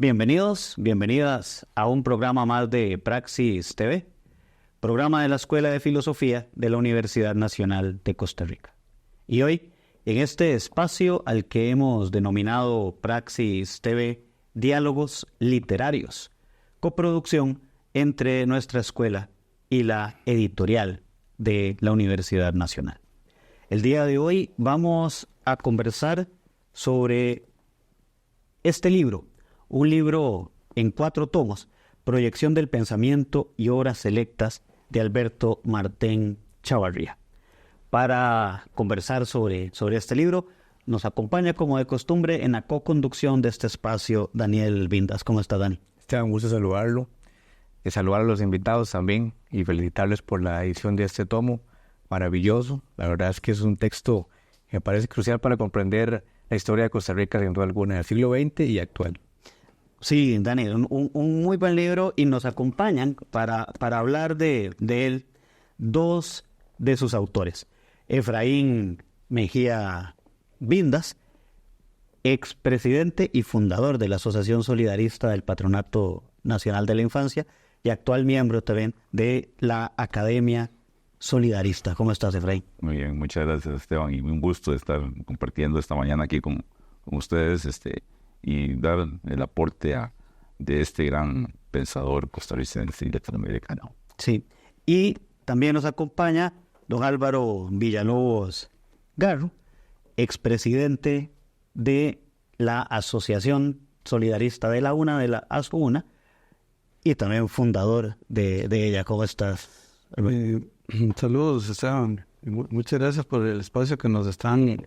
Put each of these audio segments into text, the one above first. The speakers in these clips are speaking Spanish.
Bienvenidos, bienvenidas a un programa más de Praxis TV, programa de la Escuela de Filosofía de la Universidad Nacional de Costa Rica. Y hoy, en este espacio al que hemos denominado Praxis TV, Diálogos Literarios, coproducción entre nuestra escuela y la editorial de la Universidad Nacional. El día de hoy vamos a conversar sobre este libro, un libro en 4 tomos, Proyección del Pensamiento y Obras Selectas de Alberto Martín Chavarría. Para conversar sobre este libro, nos acompaña como de costumbre en la co-conducción de este espacio Daniel Vindas. ¿Cómo está, Dani? Un gusto saludarlo, saludar a los invitados también y felicitarles por la edición de este tomo maravilloso. La verdad es que es un texto que me parece crucial para comprender la historia de Costa Rica, sin duda alguna, del siglo XX y actual. Sí, Daniel, un muy buen libro, y nos acompañan para hablar de él 2 de sus autores. Efraín Mejía Vindas, expresidente y fundador de la Asociación Solidarista del Patronato Nacional de la Infancia y actual miembro también de la Academia Solidarista. ¿Cómo estás, Efraín? Muy bien, muchas gracias, Esteban, y un gusto estar compartiendo esta mañana aquí con ustedes y dar el aporte de este gran pensador costarricense y latinoamericano. Sí, y también nos acompaña don Álvaro Villalobos Garro, expresidente de la Asociación Solidarista de la UNA, de la ASUNA, y también fundador de ella. ¿Cómo estás? Saludos, Esteban. Muchas gracias por el espacio que nos están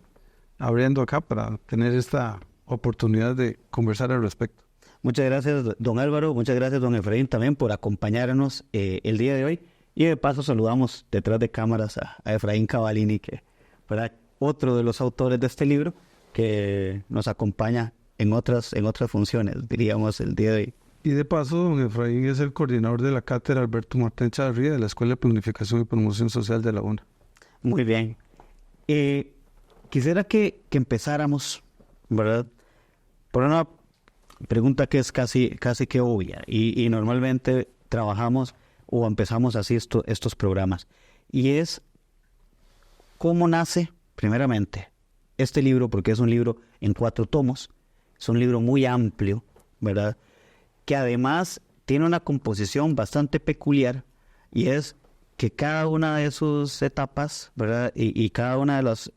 abriendo acá para tener esta oportunidad de conversar al respecto. Muchas gracias, don Álvaro. Muchas gracias, don Efraín, también por acompañarnos el día de hoy. Y de paso saludamos detrás de cámaras a Efraín Cavallini, que fue otro de los autores de este libro, que nos acompaña en otras funciones, diríamos, el día de hoy. Y de paso, don Efraín es el coordinador de la cátedra Alberto Martín Chavarría de la Escuela de Planificación y Promoción Social de la UNA. Muy bien. Quisiera que empezáramos, ¿verdad?, por una pregunta que es casi que obvia, y normalmente trabajamos o empezamos así estos programas, y es cómo nace, primeramente, este libro, porque es un libro en 4 tomos, es un libro muy amplio, ¿verdad?, que además tiene una composición bastante peculiar, y es que cada una de sus etapas, ¿verdad?, y cada una de las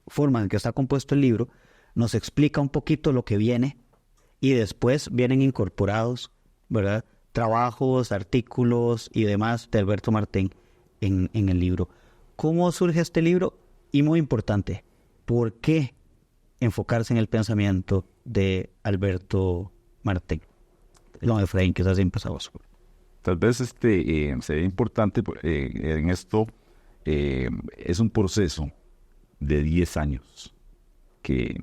formas en que está compuesto el libro, nos explica un poquito lo que viene, y después vienen incorporados, ¿verdad?, trabajos, artículos y demás de Alberto Martín en el libro. ¿Cómo surge este libro? Y muy importante, ¿por qué enfocarse en el pensamiento de Alberto Martín? Don Efraín, quizás empezamos. Tal vez sería importante en esto, es un proceso de 10 años que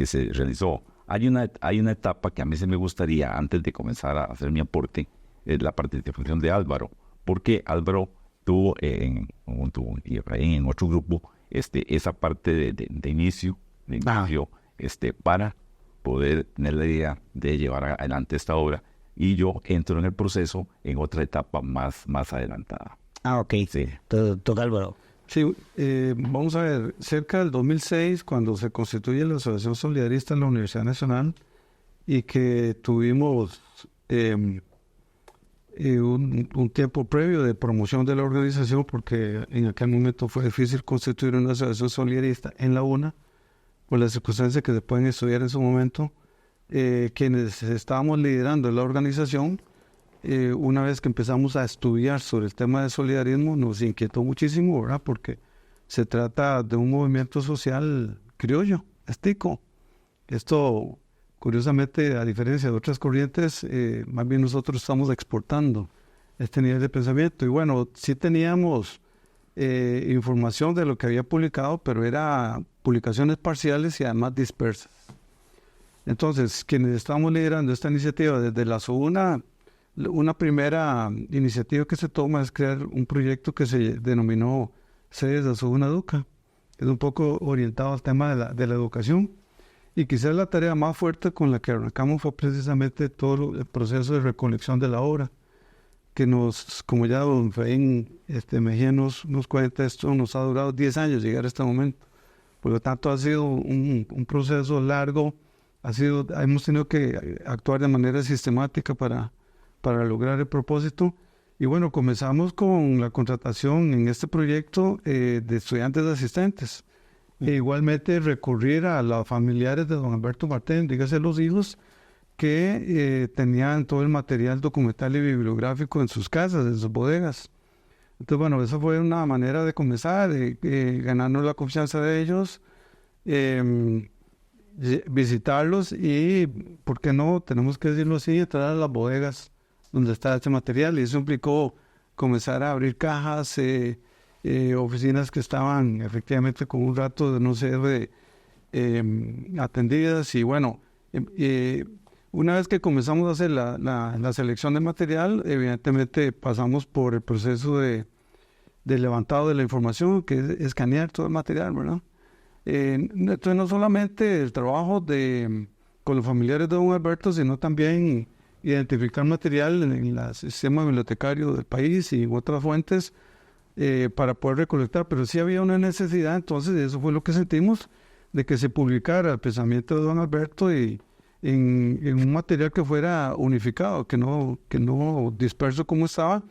se realizó. Hay una etapa que a mí se me gustaría, antes de comenzar a hacer mi aporte, es la participación de Álvaro, porque Álvaro tuvo y Efraín en otro grupo esa parte de inicio para poder tener la idea de llevar adelante esta obra, y yo entro en el proceso en otra etapa más adelantada. Ok. Sí. Toca Álvaro. Sí, vamos a ver, cerca del 2006, cuando se constituye la Asociación Solidarista en la Universidad Nacional, y que tuvimos un tiempo previo de promoción de la organización, porque en aquel momento fue difícil constituir una asociación solidarista en la UNA, por las circunstancias que se pueden estudiar en su momento. Quienes estábamos liderando la organización, una vez que empezamos a estudiar sobre el tema de solidarismo, nos inquietó muchísimo, ¿verdad?, porque se trata de un movimiento social criollo, estico. Esto, curiosamente, a diferencia de otras corrientes, más bien nosotros estamos exportando este nivel de pensamiento. Y bueno, sí teníamos información de lo que había publicado, pero era publicaciones parciales y además dispersas. Entonces, quienes estamos liderando esta iniciativa desde la SOUNA, una primera iniciativa que se toma es crear un proyecto que se denominó Sedes de SOUNA Educa. Es un poco orientado al tema de la educación. Y quizás la tarea más fuerte con la que arrancamos fue precisamente todo el proceso de recolección de la obra, que como ya don Efraín Mejía nos cuenta, esto nos ha durado 10 años llegar a este momento. Por lo tanto, ha sido un proceso largo, hemos tenido que actuar de manera sistemática para lograr el propósito. Y bueno, comenzamos con la contratación en este proyecto de estudiantes asistentes. E igualmente recurrir a los familiares de don Alberto Martén, dígase los hijos, que tenían todo el material documental y bibliográfico en sus casas, en sus bodegas. Entonces, bueno, esa fue una manera de comenzar, ganarnos la confianza de ellos, visitarlos y, ¿por qué no? Tenemos que decirlo así, entrar a las bodegas donde está este material. Y eso implicó comenzar a abrir cajas, oficinas que estaban efectivamente con un rato de no ser atendidas. Y bueno, una vez que comenzamos a hacer la selección de material, evidentemente pasamos por el proceso de levantado de la información, que es escanear todo el material, ¿verdad? Entonces no solamente el trabajo con los familiares de don Alberto, sino también identificar material en el sistema bibliotecario del país y en otras fuentes para poder recolectar, pero sí había una necesidad. Entonces eso fue lo que sentimos, de que se publicara el pensamiento de don Alberto y en un material que fuera unificado, que no disperso como estaba,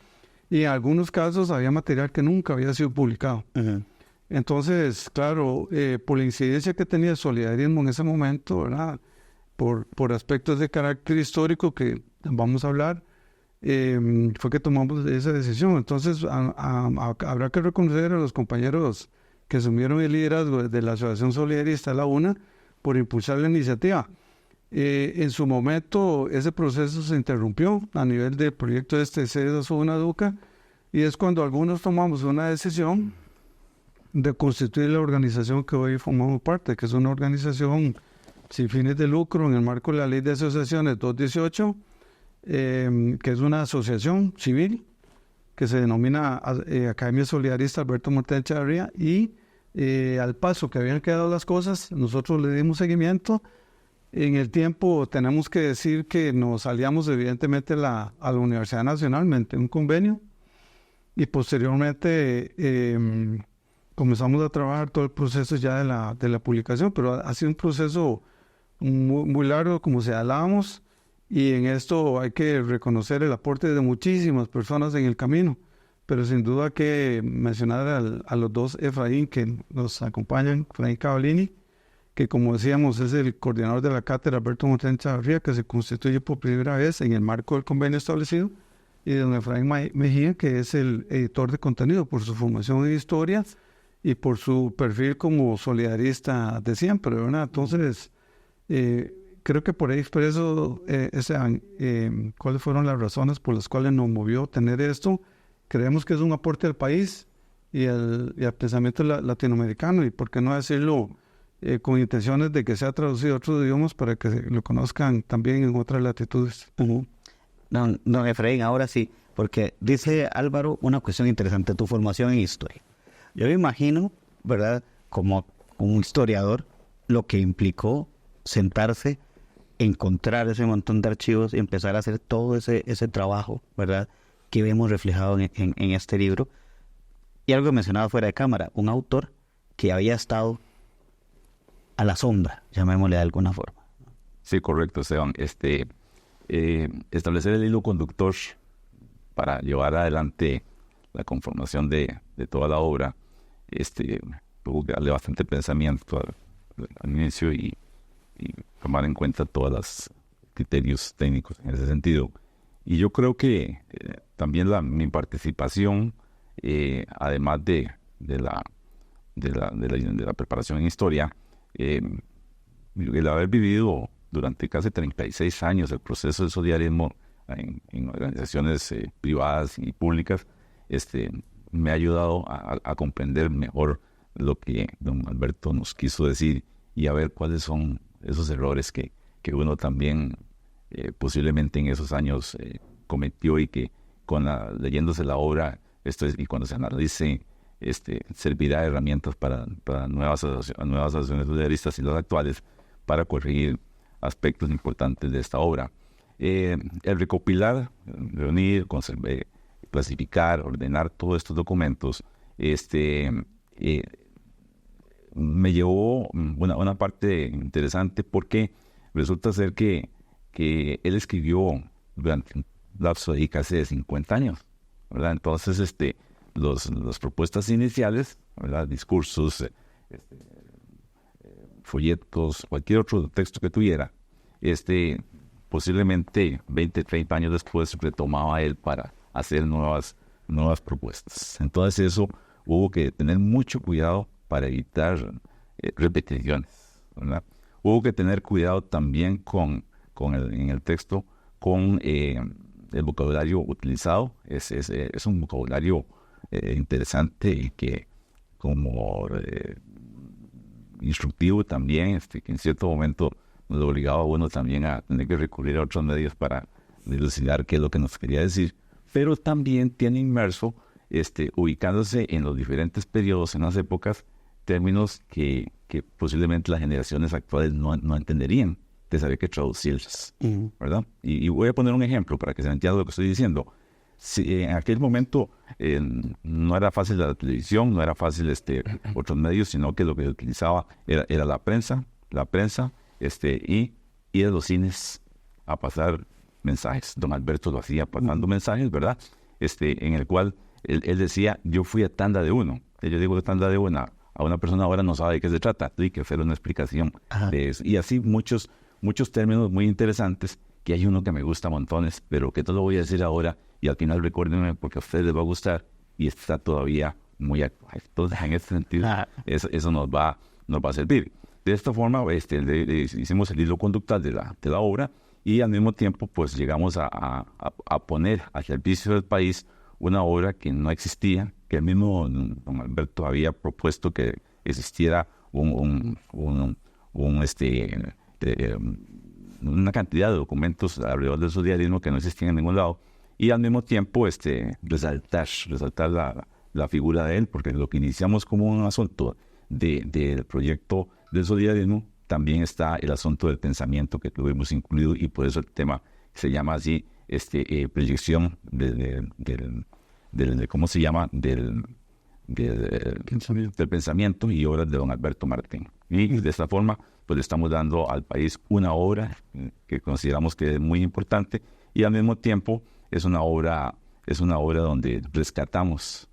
y en algunos casos había material que nunca había sido publicado. Uh-huh. Entonces, claro, por la incidencia que tenía el solidarismo en ese momento, ¿verdad? Por aspectos de carácter histórico que vamos a hablar, fue que tomamos esa decisión. Entonces, habrá que reconocer a los compañeros que asumieron el liderazgo de la Asociación Solidarista La Una por impulsar la iniciativa. En su momento, ese proceso se interrumpió a nivel del proyecto C2 Una Educa, y es cuando algunos tomamos una decisión de constituir la organización que hoy formamos parte, que es una organización sin fines de lucro en el marco de la Ley de Asociaciones 218, que es una asociación civil que se denomina Academia Solidarista Alberto Martén Echeverría, y al paso que habían quedado las cosas, nosotros le dimos seguimiento. En el tiempo tenemos que decir que nos aliamos evidentemente a la Universidad Nacional mediante un convenio, y posteriormente comenzamos a trabajar todo el proceso ya de la publicación, pero ha sido un proceso muy largo, como señalábamos, y en esto hay que reconocer el aporte de muchísimas personas en el camino, pero sin duda hay que mencionar a los dos Efraín que nos acompañan, Efraín Cavallini, que como decíamos es el coordinador de la cátedra Alberto Martén Echeverría, que se constituye por primera vez en el marco del convenio establecido, y don Efraín Mejía, que es el editor de contenido por su formación en historia y por su perfil como solidarista de siempre, ¿verdad? Entonces, creo que por ahí expreso cuáles fueron las razones por las cuales nos movió tener esto. Creemos que es un aporte al país y al pensamiento latinoamericano, y por qué no decirlo con intenciones de que sea traducido a otros idiomas para que lo conozcan también en otras latitudes. Uh-huh. Don Efraín, ahora sí, porque dice Álvaro una cuestión interesante, tu formación en historia. Yo me imagino, ¿verdad?, como un historiador, lo que implicó sentarse, encontrar ese montón de archivos y empezar a hacer todo ese trabajo, ¿verdad?, que vemos reflejado en este libro. Y algo que mencionaba fuera de cámara, un autor que había estado a la sombra, llamémosle de alguna forma. Sí, correcto, Esteban. Establecer el hilo conductor para llevar adelante la conformación de toda la obra, tuvo que darle bastante pensamiento al inicio y tomar en cuenta todos los criterios técnicos en ese sentido. Y yo creo que también mi participación, además de la preparación en historia, el haber vivido durante casi 36 años el proceso del solidarismo en organizaciones privadas y públicas, me ha ayudado a comprender mejor lo que don Alberto nos quiso decir y a ver cuáles son esos errores que uno también posiblemente en esos años cometió, y que leyéndose la obra y cuando se analice servirá de herramientas para nuevas asociaciones solidaristas y las actuales, para corregir aspectos importantes de esta obra. El recopilar, reunir, clasificar, ordenar todos estos documentos, me llevó una parte interesante porque resulta ser que él escribió durante un lapso de casi 50 años, ¿verdad? Entonces, las propuestas iniciales, ¿verdad? Discursos, folletos, cualquier otro texto que tuviera, posiblemente 20, 30 años después retomaba él para hacer nuevas propuestas. Entonces eso hubo que tener mucho cuidado para evitar repeticiones, ¿verdad? Hubo que tener cuidado también en el texto con el vocabulario utilizado. Es un vocabulario interesante y que como instructivo también, que en cierto momento nos obligaba a uno también a tener que recurrir a otros medios para dilucidar qué es lo que nos quería decir, pero también tiene inmerso, ubicándose en los diferentes periodos, en las épocas, términos que posiblemente las generaciones actuales no entenderían, de saber que traducirlos, ¿verdad? Y voy a poner un ejemplo para que se entienda lo que estoy diciendo. Si en aquel momento no era fácil la televisión, no era fácil otros medios, sino que lo que utilizaba era la prensa, y ir a los cines a pasar mensajes. Don Alberto lo hacía pasando mensajes, ¿verdad? En el cual él decía, yo fui a tanda de uno. Yo digo de tanda de una, a una persona ahora no sabe de qué se trata, hay que hacer una explicación de eso. Y así muchos términos muy interesantes, que hay uno que me gusta montones, pero que todo lo voy a decir ahora, y al final recuérdenme porque a ustedes les va a gustar, y está todavía muy actual. Entonces, en ese sentido, eso nos va a servir. De esta forma, hicimos el hilo conductual de la obra, y al mismo tiempo, pues llegamos a poner al servicio del país una obra que no existía, que el mismo don Alberto había propuesto que existiera una cantidad de documentos alrededor del socialismo que no existían en ningún lado, y al mismo tiempo resaltar la figura de él, porque lo que iniciamos como un asunto del proyecto del solidarismo, también está el asunto del pensamiento que tuvimos incluido, y por eso el tema se llama así, proyección ¿cómo se llama? Del pensamiento y obras de don Alberto Martín. Y de esta forma, pues le estamos dando al país una obra que consideramos que es muy importante, y al mismo tiempo es una obra donde rescatamos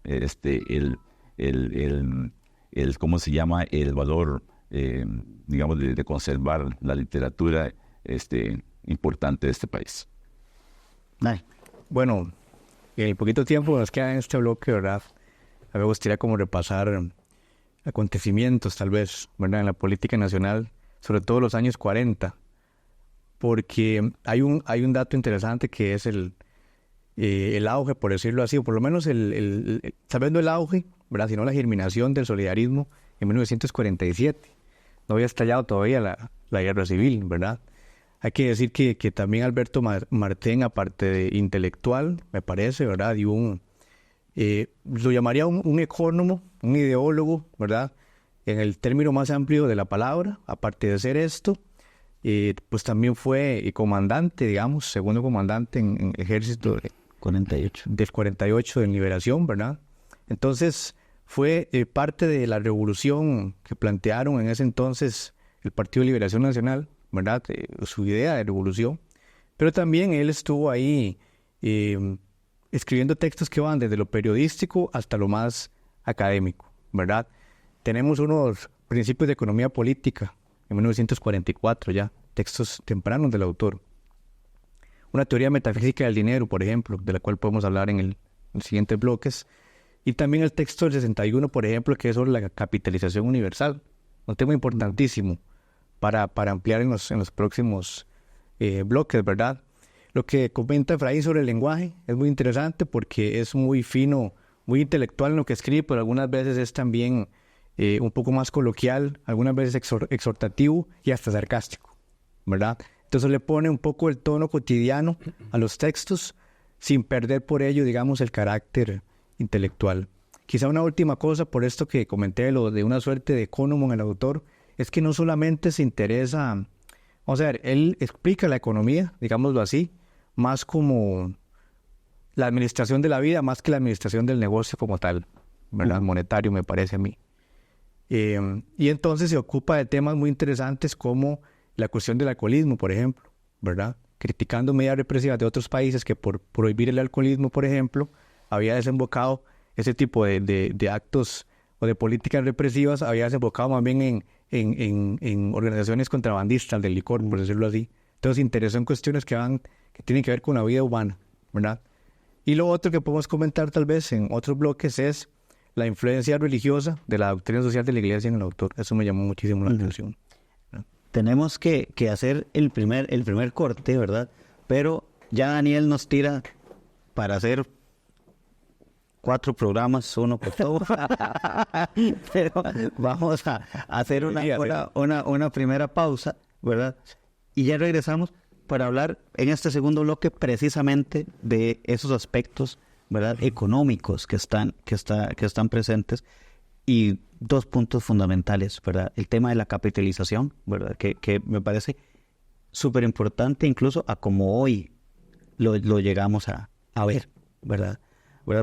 ¿cómo se llama? El valor, digamos, de conservar la literatura importante de este país. Bueno, en el poquito tiempo que nos queda en este bloque, ¿verdad? A mí me gustaría como repasar acontecimientos, tal vez, ¿verdad? En la política nacional, sobre todo los años 40, porque hay un dato interesante que es el auge, por decirlo así, o por lo menos sabiendo el auge, ¿verdad? Sino la germinación del solidarismo en 1947. No había estallado todavía la guerra civil, ¿verdad? Hay que decir que también Alberto Martín, aparte de intelectual, me parece, ¿verdad? Y lo llamaría un ecónomo, un ideólogo, ¿verdad? En el término más amplio de la palabra. Aparte de ser esto, pues también fue comandante, digamos, segundo comandante en ejército del 48 de Liberación, ¿verdad? Entonces fue parte de la revolución que plantearon en ese entonces el Partido de Liberación Nacional, ¿verdad? Su idea de revolución. Pero también él estuvo ahí escribiendo textos que van desde lo periodístico hasta lo más académico, ¿verdad? Tenemos unos principios de economía política en 1944 ya, textos tempranos del autor. Una teoría metafísica del dinero, por ejemplo, de la cual podemos hablar en los siguientes bloques. Y también el texto del 61, por ejemplo, que es sobre la capitalización universal. Un tema importantísimo para ampliar en los próximos bloques, ¿verdad? Lo que comenta Efraín sobre el lenguaje es muy interesante porque es muy fino, muy intelectual en lo que escribe, pero algunas veces es también un poco más coloquial, algunas veces exhortativo y hasta sarcástico, ¿verdad? Entonces le pone un poco el tono cotidiano a los textos sin perder por ello, digamos, el carácter intelectual. Quizá una última cosa, por esto que comenté, lo de una suerte de ecónomo en el autor, es que no solamente se interesa, vamos a ver, él explica la economía, digámoslo así, más como la administración de la vida, más que la administración del negocio como tal, ¿verdad? Monetario, me parece a mí. Y entonces se ocupa de temas muy interesantes como la cuestión del alcoholismo, por ejemplo, ¿verdad? Criticando medidas represivas de otros países que por prohibir el alcoholismo, por ejemplo, había desembocado ese tipo de actos o de políticas represivas, había desembocado más bien en organizaciones contrabandistas del licor, por decirlo así. Entonces interesó en cuestiones que tienen que ver con la vida humana, ¿verdad? Y lo otro que podemos comentar tal vez en otros bloques es la influencia religiosa de la doctrina social de la Iglesia en el autor. Eso me llamó muchísimo la atención. Tenemos que hacer el primer corte, ¿verdad? Pero ya Daniel nos tira para hacer 4 programas, uno por todo. Pero vamos a hacer una primera pausa, ¿verdad? Y ya regresamos para hablar en este segundo bloque precisamente de esos aspectos, ¿verdad?, económicos que están presentes, y 2 puntos fundamentales, ¿verdad? El tema de la capitalización, ¿verdad?, que me parece súper importante, incluso a como hoy lo llegamos a ver, ¿verdad?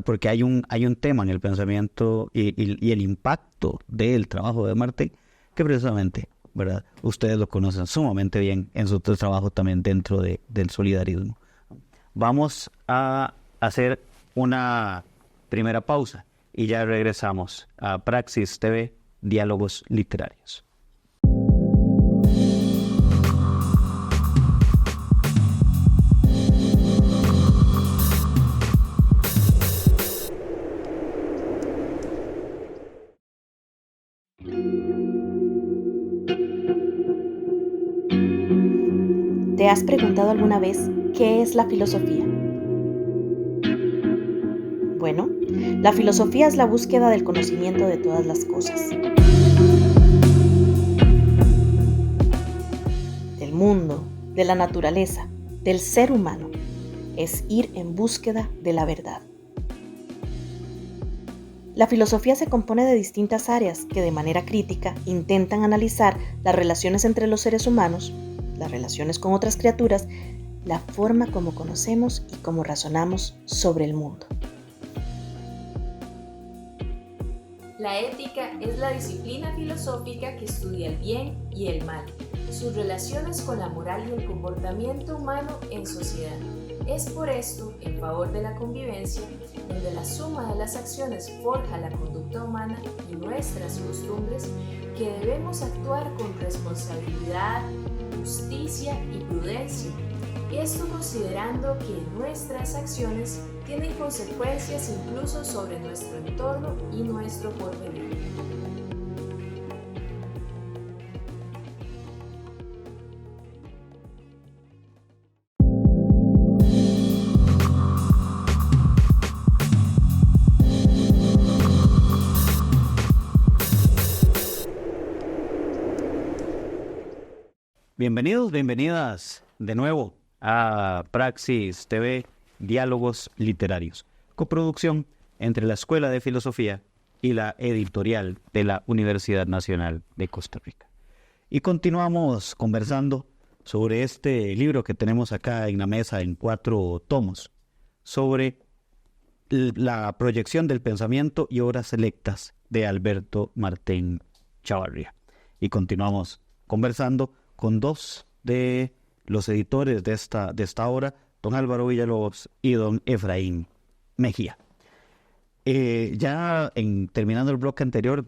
Porque hay un tema en el pensamiento y el impacto del trabajo de Martín que precisamente, ¿verdad?, ustedes lo conocen sumamente bien en su trabajo también dentro del solidarismo. Vamos a hacer una primera pausa y ya regresamos a Praxis TV, Diálogos Literarios. ¿Te has preguntado alguna vez qué es la filosofía? Bueno, la filosofía es la búsqueda del conocimiento de todas las cosas, del mundo, de la naturaleza, del ser humano. Es ir en búsqueda de la verdad. La filosofía se compone de distintas áreas que de manera crítica intentan analizar las relaciones entre los seres humanos, las relaciones con otras criaturas, la forma como conocemos y cómo razonamos sobre el mundo. La ética es la disciplina filosófica que estudia el bien y el mal, sus relaciones con la moral y el comportamiento humano en sociedad. Es por esto, en favor de la convivencia, donde la suma de las acciones forja la conducta humana y nuestras costumbres, que debemos actuar con responsabilidad, justicia y prudencia. Esto considerando que nuestras acciones tienen consecuencias incluso sobre nuestro entorno y nuestro porvenir. Bienvenidos, bienvenidas de nuevo a Praxis TV, Diálogos Literarios, coproducción entre la Escuela de Filosofía y la editorial de la Universidad Nacional de Costa Rica. Y continuamos conversando sobre este libro que tenemos acá en la mesa en 4 tomos, sobre la proyección del pensamiento y obras selectas de Alberto Martín Chavarría. Y continuamos conversando con 2 de los editores de esta obra, don Álvaro Villalobos y don Efraín Mejía. Ya terminando el bloque anterior,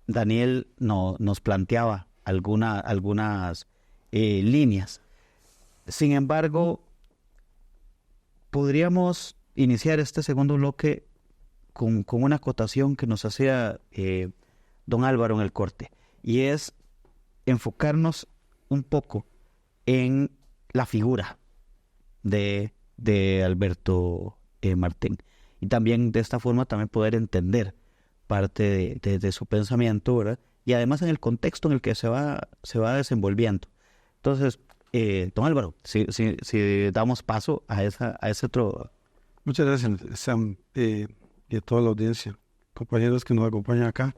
Daniel nos planteaba algunas líneas. Sin embargo, podríamos iniciar este segundo bloque con una acotación que nos hacía don Álvaro en el corte, y es enfocarnos un poco en la figura de Alberto Martín, y también de esta forma también poder entender parte de su pensamiento, ¿verdad? Y además en el contexto en el que se va desenvolviendo. Entonces, don Álvaro, si damos paso a ese otro. Muchas gracias, Sam, y a toda la audiencia, compañeros que nos acompañan acá.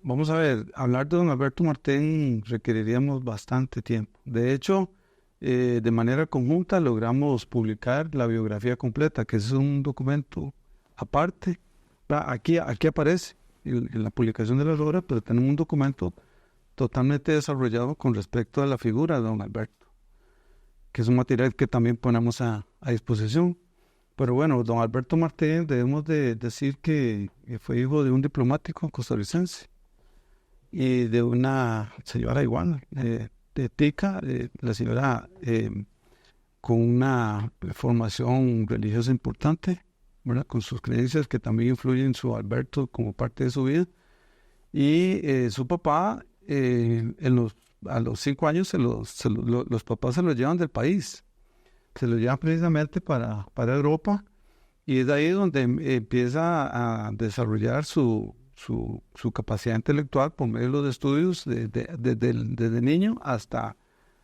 Vamos a ver, hablar de don Alberto Martén requeriríamos bastante tiempo. De hecho, de manera conjunta logramos publicar la biografía completa, que es un documento aparte. Aquí aparece en la publicación de las obras, pero tenemos un documento totalmente desarrollado con respecto a la figura de don Alberto, que es un material que también ponemos a disposición. Pero bueno, don Alberto Martén, debemos de decir que fue hijo de un diplomático costarricense y de una señora igual, de Tica, la señora con una formación religiosa importante, ¿verdad? Con sus creencias que también influyen en su Alberto como parte de su vida. Y su papá, a los 5 años, los papás se lo llevan del país. Se lo llevan precisamente para Europa, y es ahí donde empieza a desarrollar su capacidad intelectual por medio de los estudios desde niño hasta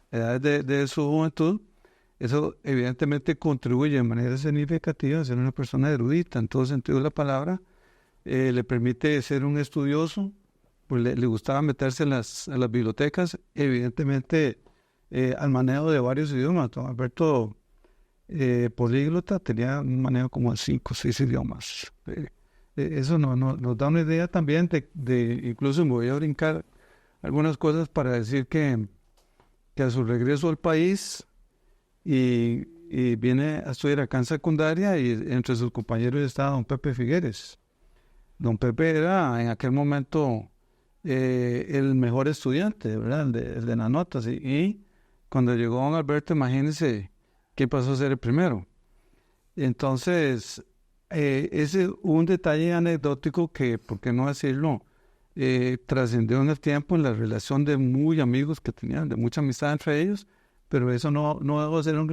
edades de su juventud. Eso evidentemente contribuye de manera significativa a ser una persona erudita en todo sentido de la palabra. Le permite ser un estudioso, pues le gustaba meterse en las bibliotecas, evidentemente al manejo de varios idiomas. Don Alberto, políglota, tenía un manejo como de 5 o 6 idiomas. Eso nos da una idea también incluso me voy a brincar algunas cosas para decir que a su regreso al país y viene a estudiar acá en secundaria, y entre sus compañeros estaba don Pepe Figueres. Don Pepe era en aquel momento el mejor estudiante, ¿verdad? El de las notas, y cuando llegó don Alberto, imagínense quién pasó a ser el primero. Entonces, ese es un detalle anecdótico que, por qué no decirlo, trascendió en el tiempo en la relación de muy amigos que tenían, de mucha amistad entre ellos, pero eso no dejó de ser un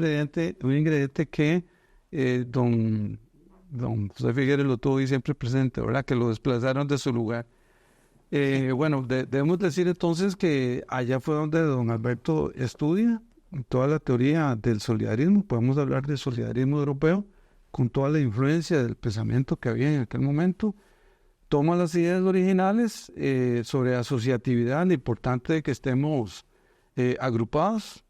ingrediente que don José Figueres lo tuvo ahí siempre presente, ¿verdad? Que lo desplazaron de su lugar. Bueno, debemos decir entonces que allá fue donde don Alberto estudia toda la teoría del solidarismo. Podemos hablar de solidarismo europeo con toda la influencia del pensamiento que había en aquel momento. Toma las ideas originales sobre asociatividad, lo importante de que estemos agrupados.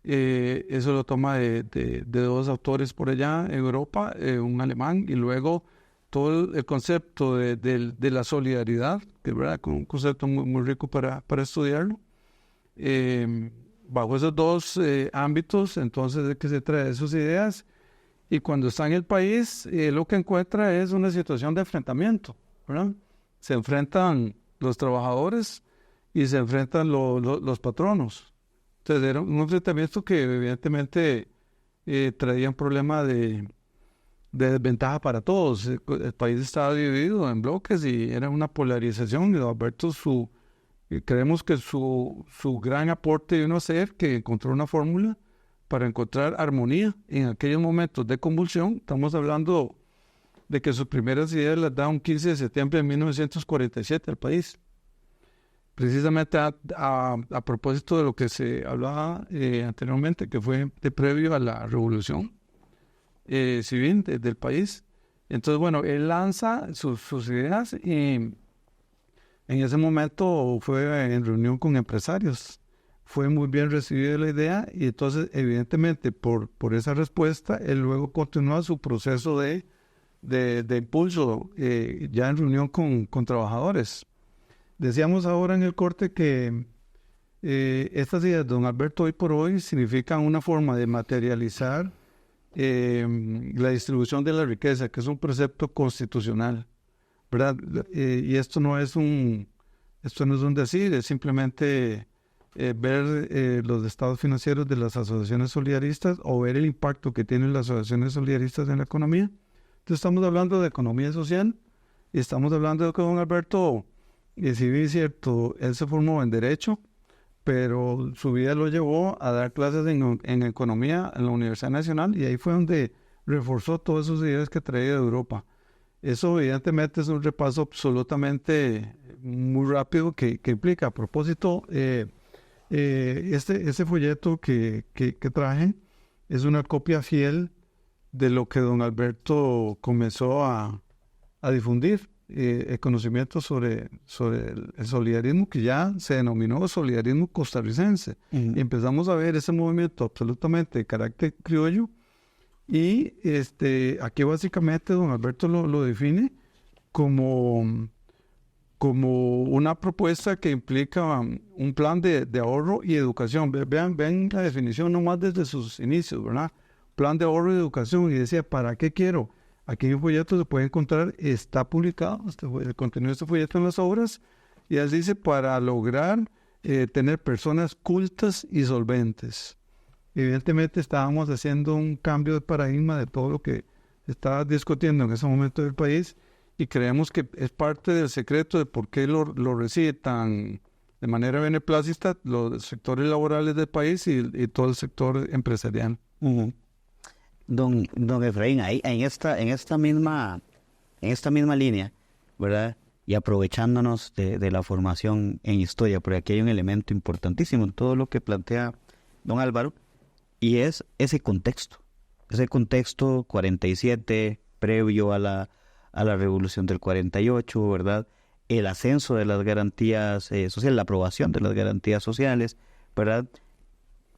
Eso lo toma de 2 autores por allá en Europa, un alemán, y luego todo el concepto de la solidaridad, que es verdad, un concepto muy, muy rico para estudiarlo. Bajo esos 2 ámbitos, entonces, de que se trae sus ideas, y cuando está en el país, lo que encuentra es una situación de enfrentamiento, ¿verdad? Se enfrentan los trabajadores y se enfrentan los patronos. Entonces era un enfrentamiento que evidentemente traía un problema de desventaja para todos. El país estaba dividido en bloques y era una polarización, y Alberto creemos que su gran aporte vino a ser que encontró una fórmula para encontrar armonía en aquellos momentos de convulsión. Estamos hablando de que sus primeras ideas las da un 15 de septiembre de 1947 al país. Precisamente a propósito de lo que se hablaba anteriormente, que fue previo a la revolución civil del país. Entonces, bueno, él lanza sus ideas, y en ese momento fue en reunión con empresarios. Fue muy bien recibida la idea, y entonces, evidentemente, por esa respuesta, él luego continúa su proceso de impulso ya en reunión con trabajadores. Decíamos ahora en el corte que estas ideas de don Alberto hoy por hoy significan una forma de materializar la distribución de la riqueza, que es un precepto constitucional, ¿verdad? Y esto no es un decir, es simplemente ver los estados financieros de las asociaciones solidaristas, o ver el impacto que tienen las asociaciones solidaristas en la economía. Entonces estamos hablando de economía social, y estamos hablando de que don Alberto, si bien es cierto, él se formó en Derecho, pero su vida lo llevó a dar clases en Economía en la Universidad Nacional, y ahí fue donde reforzó todas sus ideas que traía de Europa. Eso evidentemente es un repaso absolutamente muy rápido que implica, a propósito, este folleto que traje es una copia fiel de lo que don Alberto comenzó a difundir. el conocimiento sobre el solidarismo que ya se denominó solidarismo costarricense. Y empezamos a ver ese movimiento absolutamente de carácter criollo. Y aquí básicamente don Alberto lo define como una propuesta que implica un plan de ahorro y educación. Vean la definición nomás desde sus inicios, ¿verdad? Plan de ahorro y educación. Y decía, ¿para qué quiero? Aquí en un folleto se puede encontrar, está publicado el contenido de este folleto en las obras, y así dice, para lograr tener personas cultas y solventes. Evidentemente estábamos haciendo un cambio de paradigma de todo lo que estaba discutiendo en ese momento del país, y creemos que es parte del secreto de por qué lo reciben de manera beneplácita los sectores laborales del país y todo el sector empresarial. Don Efraín, ahí en esta misma línea, ¿verdad? Y aprovechándonos de la formación en historia, porque aquí hay un elemento importantísimo en todo lo que plantea don Álvaro, y es ese contexto 47, previo a la revolución del 48, ¿verdad? El ascenso de las garantías sociales, la aprobación de las garantías sociales, ¿verdad?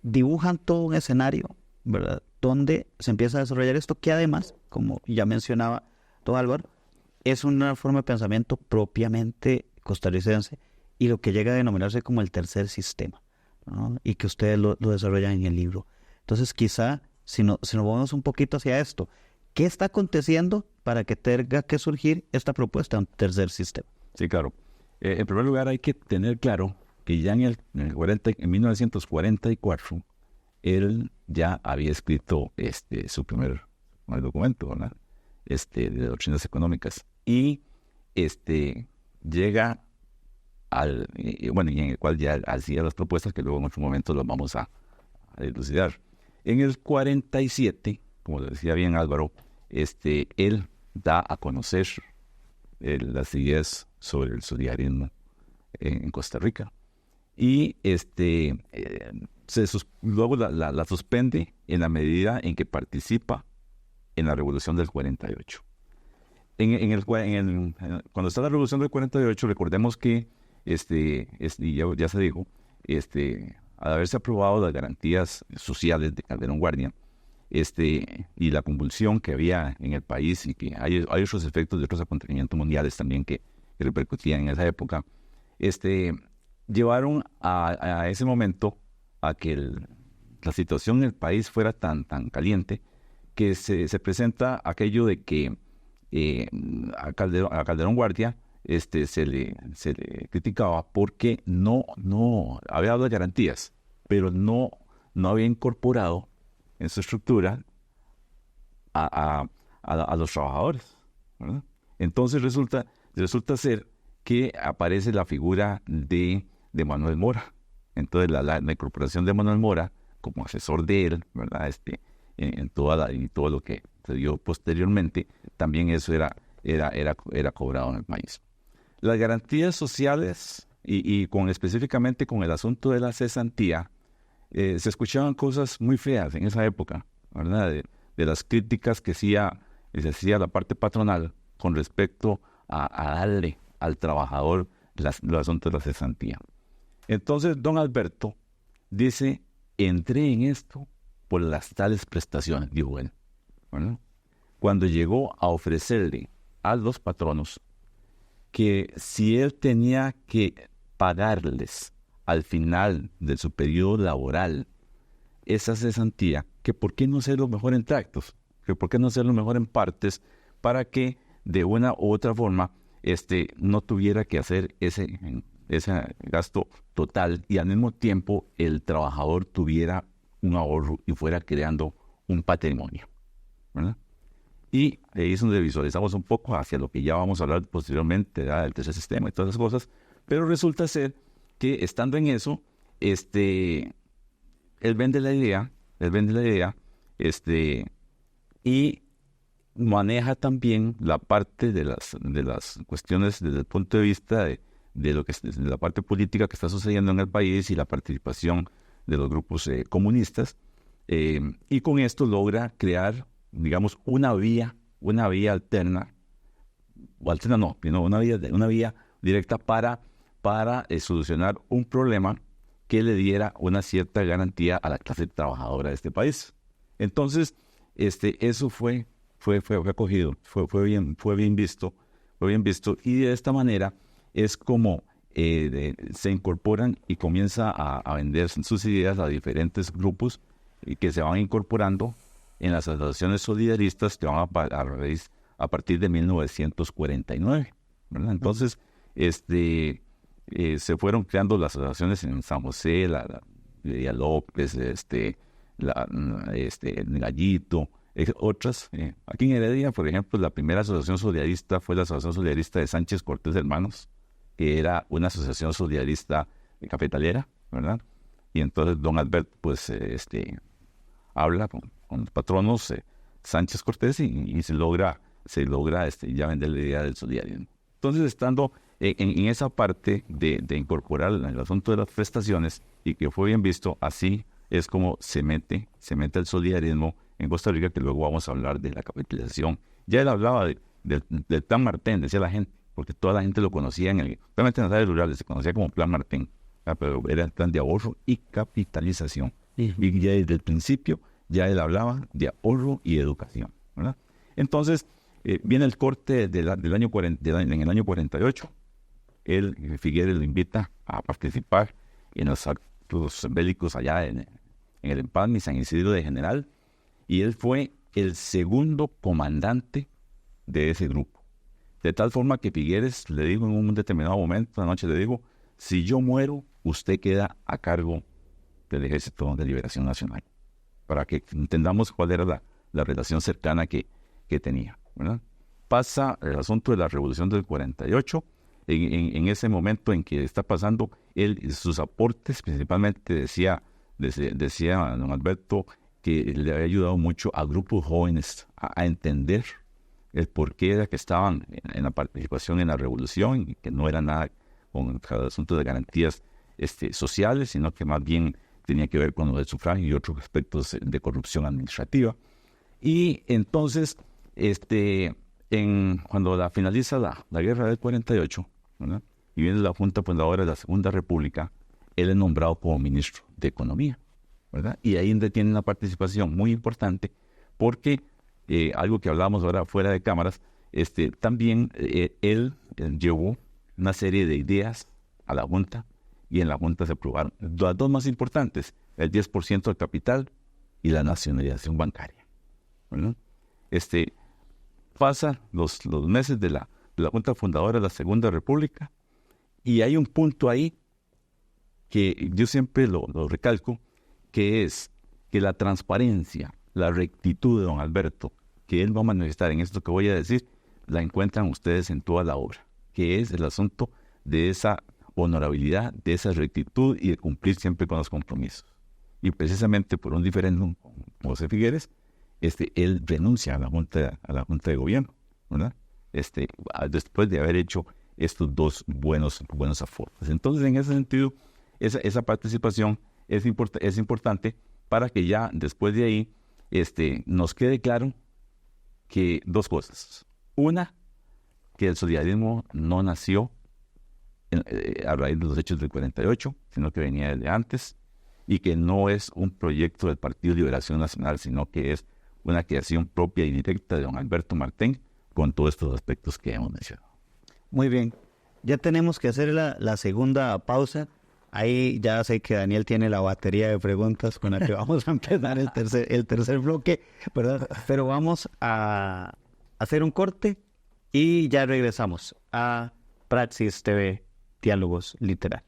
Dibujan todo un escenario, ¿verdad?, donde se empieza a desarrollar esto, que además, como ya mencionaba don Álvaro, es una forma de pensamiento propiamente costarricense y lo que llega a denominarse como el tercer sistema, ¿no? Y que ustedes lo desarrollan en el libro. Entonces, quizá, si nos movemos un poquito hacia esto, ¿qué está aconteciendo para que tenga que surgir esta propuesta de un tercer sistema? Sí, claro. En primer lugar, hay que tener claro que ya en 1944, él ya había escrito su primer documento, ¿verdad? De doctrinas económicas. Y llega y en el cual ya hacía las propuestas que luego en otro momento las vamos a dilucidar. En el 47, como decía bien Álvaro, él da a conocer las ideas sobre el solidarismo en Costa Rica. Y luego la suspende en la medida en que participa en la Revolución del 48. Cuando está la Revolución del 48, recordemos que, ya se dijo, al haberse aprobado las garantías sociales de Calderón Guardia, y la convulsión que había en el país, y que hay otros efectos de otros acontecimientos mundiales también que repercutían en esa época, llevaron a ese momento a que la situación en el país fuera tan caliente que se presenta aquello de que a Calderón Guardia se le criticaba porque no había dado garantías, pero no había incorporado en su estructura a los trabajadores, ¿verdad? Entonces resulta ser que aparece la figura de Manuel Mora. Entonces la incorporación de Manuel Mora como asesor de él, ¿verdad? En todo lo que se dio posteriormente, también eso era cobrado en el país. Las garantías sociales y específicamente con el asunto de la cesantía, se escuchaban cosas muy feas en esa época, ¿verdad? De las críticas que se hacía la parte patronal con respecto a darle al trabajador el asunto de la cesantía. Entonces, don Alberto dice, entré en esto por las tales prestaciones, dijo él, ¿verdad? Cuando llegó a ofrecerle a los patronos que si él tenía que pagarles al final de su periodo laboral esa cesantía, que por qué no hacerlo mejor en tractos, que por qué no hacerlo mejor en partes, para que de una u otra forma no tuviera que hacer ese gasto total y al mismo tiempo el trabajador tuviera un ahorro y fuera creando un patrimonio, ¿verdad? Y ahí es donde visualizamos un poco hacia lo que ya vamos a hablar posteriormente, ¿verdad? Del tercer sistema y todas esas cosas, pero resulta ser que estando en eso, él vende la idea, y maneja también la parte de las cuestiones desde el punto de vista de lo que de la parte política que está sucediendo en el país y la participación de los grupos comunistas, y con esto logra crear, digamos, una vía alterna, o alterna no, sino una vía directa para solucionar un problema que le diera una cierta garantía a la clase trabajadora de este país. Entonces, eso fue acogido, fue bien visto, y de esta manera es como se incorporan y comienza a vender sus ideas a diferentes grupos y que se van incorporando en las asociaciones solidaristas que van a partir de 1949, ¿verdad? Entonces, se fueron creando las asociaciones en San José, la Lidia López, el Gallito, otras. Aquí en Heredia, por ejemplo, la primera asociación solidarista fue la Asociación Solidarista de Sánchez Cortés Hermanos, que era una asociación solidarista cafetalera, ¿verdad? Y entonces don Alberto, pues, habla con los patronos Sánchez Cortés y se logra ya vender la idea del solidarismo. Entonces, estando en esa parte de incorporar el asunto de las prestaciones y que fue bien visto, así es como se mete el solidarismo en Costa Rica, que luego vamos a hablar de la capitalización. Ya él hablaba del Plan Martén, decía la gente, porque toda la gente lo conocía realmente en las áreas rurales se conocía como Plan Martén, pero era el plan de ahorro y capitalización. Y ya desde el principio ya él hablaba de ahorro y educación, ¿verdad? Entonces, viene el corte en el año 48. Figueres lo invita a participar en los actos bélicos allá en el Empalme, San Isidro de General, y él fue el segundo comandante de ese grupo. De tal forma que Figueres le dijo en un determinado momento, una noche le dijo, si yo muero, usted queda a cargo del Ejército de Liberación Nacional, para que entendamos cuál era la relación cercana que tenía, ¿verdad? Pasa el asunto de la Revolución del 48, en ese momento en que está pasando, sus aportes, principalmente decía don Alberto, que le había ayudado mucho a grupos jóvenes a entender el porqué era que estaban en la participación en la revolución y que no era nada con el asunto de garantías sociales, sino que más bien tenía que ver con lo del sufragio y otros aspectos de corrupción administrativa. Y entonces, cuando finaliza la guerra del 48, ¿verdad? Y viene la Junta Fundadora de la Segunda República, él es nombrado como ministro de Economía, ¿verdad? Y ahí donde tiene una participación muy importante, porque algo que hablábamos ahora fuera de cámaras, también él llevó una serie de ideas a la Junta, y en la Junta se aprobaron las dos más importantes, el 10% del capital y la nacionalización bancaria, ¿verdad? Pasan los meses de la Junta Fundadora de la Segunda República, y hay un punto ahí que yo siempre lo recalco, que es que la transparencia, la rectitud de don Alberto, que él va a manifestar en esto que voy a decir, la encuentran ustedes en toda la obra, que es el asunto de esa honorabilidad, de esa rectitud y de cumplir siempre con los compromisos. Y precisamente por un diferéndum con José Figueres, él renuncia a la Junta de Gobierno, ¿verdad? Después de haber hecho estos dos buenos aportes. Entonces, en ese sentido, esa participación es importante para que ya después de ahí nos quede claro que dos cosas. Una, que el solidarismo no nació a raíz de los hechos del 48, sino que venía desde antes, y que no es un proyecto del Partido de Liberación Nacional, sino que es una creación propia y directa de don Alberto Martén, con todos estos aspectos que hemos mencionado. Muy bien, ya tenemos que hacer la segunda pausa. Ahí ya sé que Daniel tiene la batería de preguntas con la que vamos a empezar el tercer bloque, ¿verdad? Pero vamos a hacer un corte y ya regresamos a Praxis TV, Diálogos Literarios.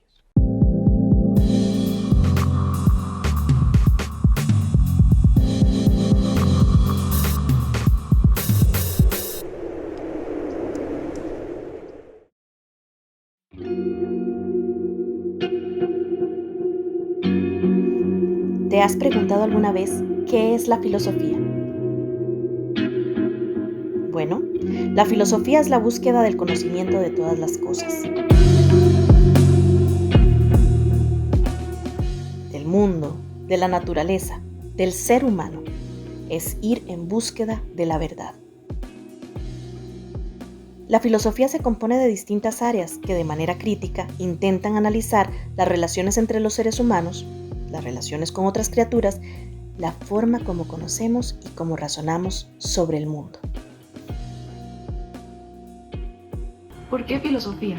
¿Te has preguntado alguna vez qué es la filosofía? Bueno, la filosofía es la búsqueda del conocimiento de todas las cosas. Del mundo, de la naturaleza, del ser humano. Es ir en búsqueda de la verdad. La filosofía se compone de distintas áreas que de manera crítica intentan analizar las relaciones entre los seres humanos, las relaciones con otras criaturas, la forma como conocemos y cómo razonamos sobre el mundo. ¿Por qué filosofía?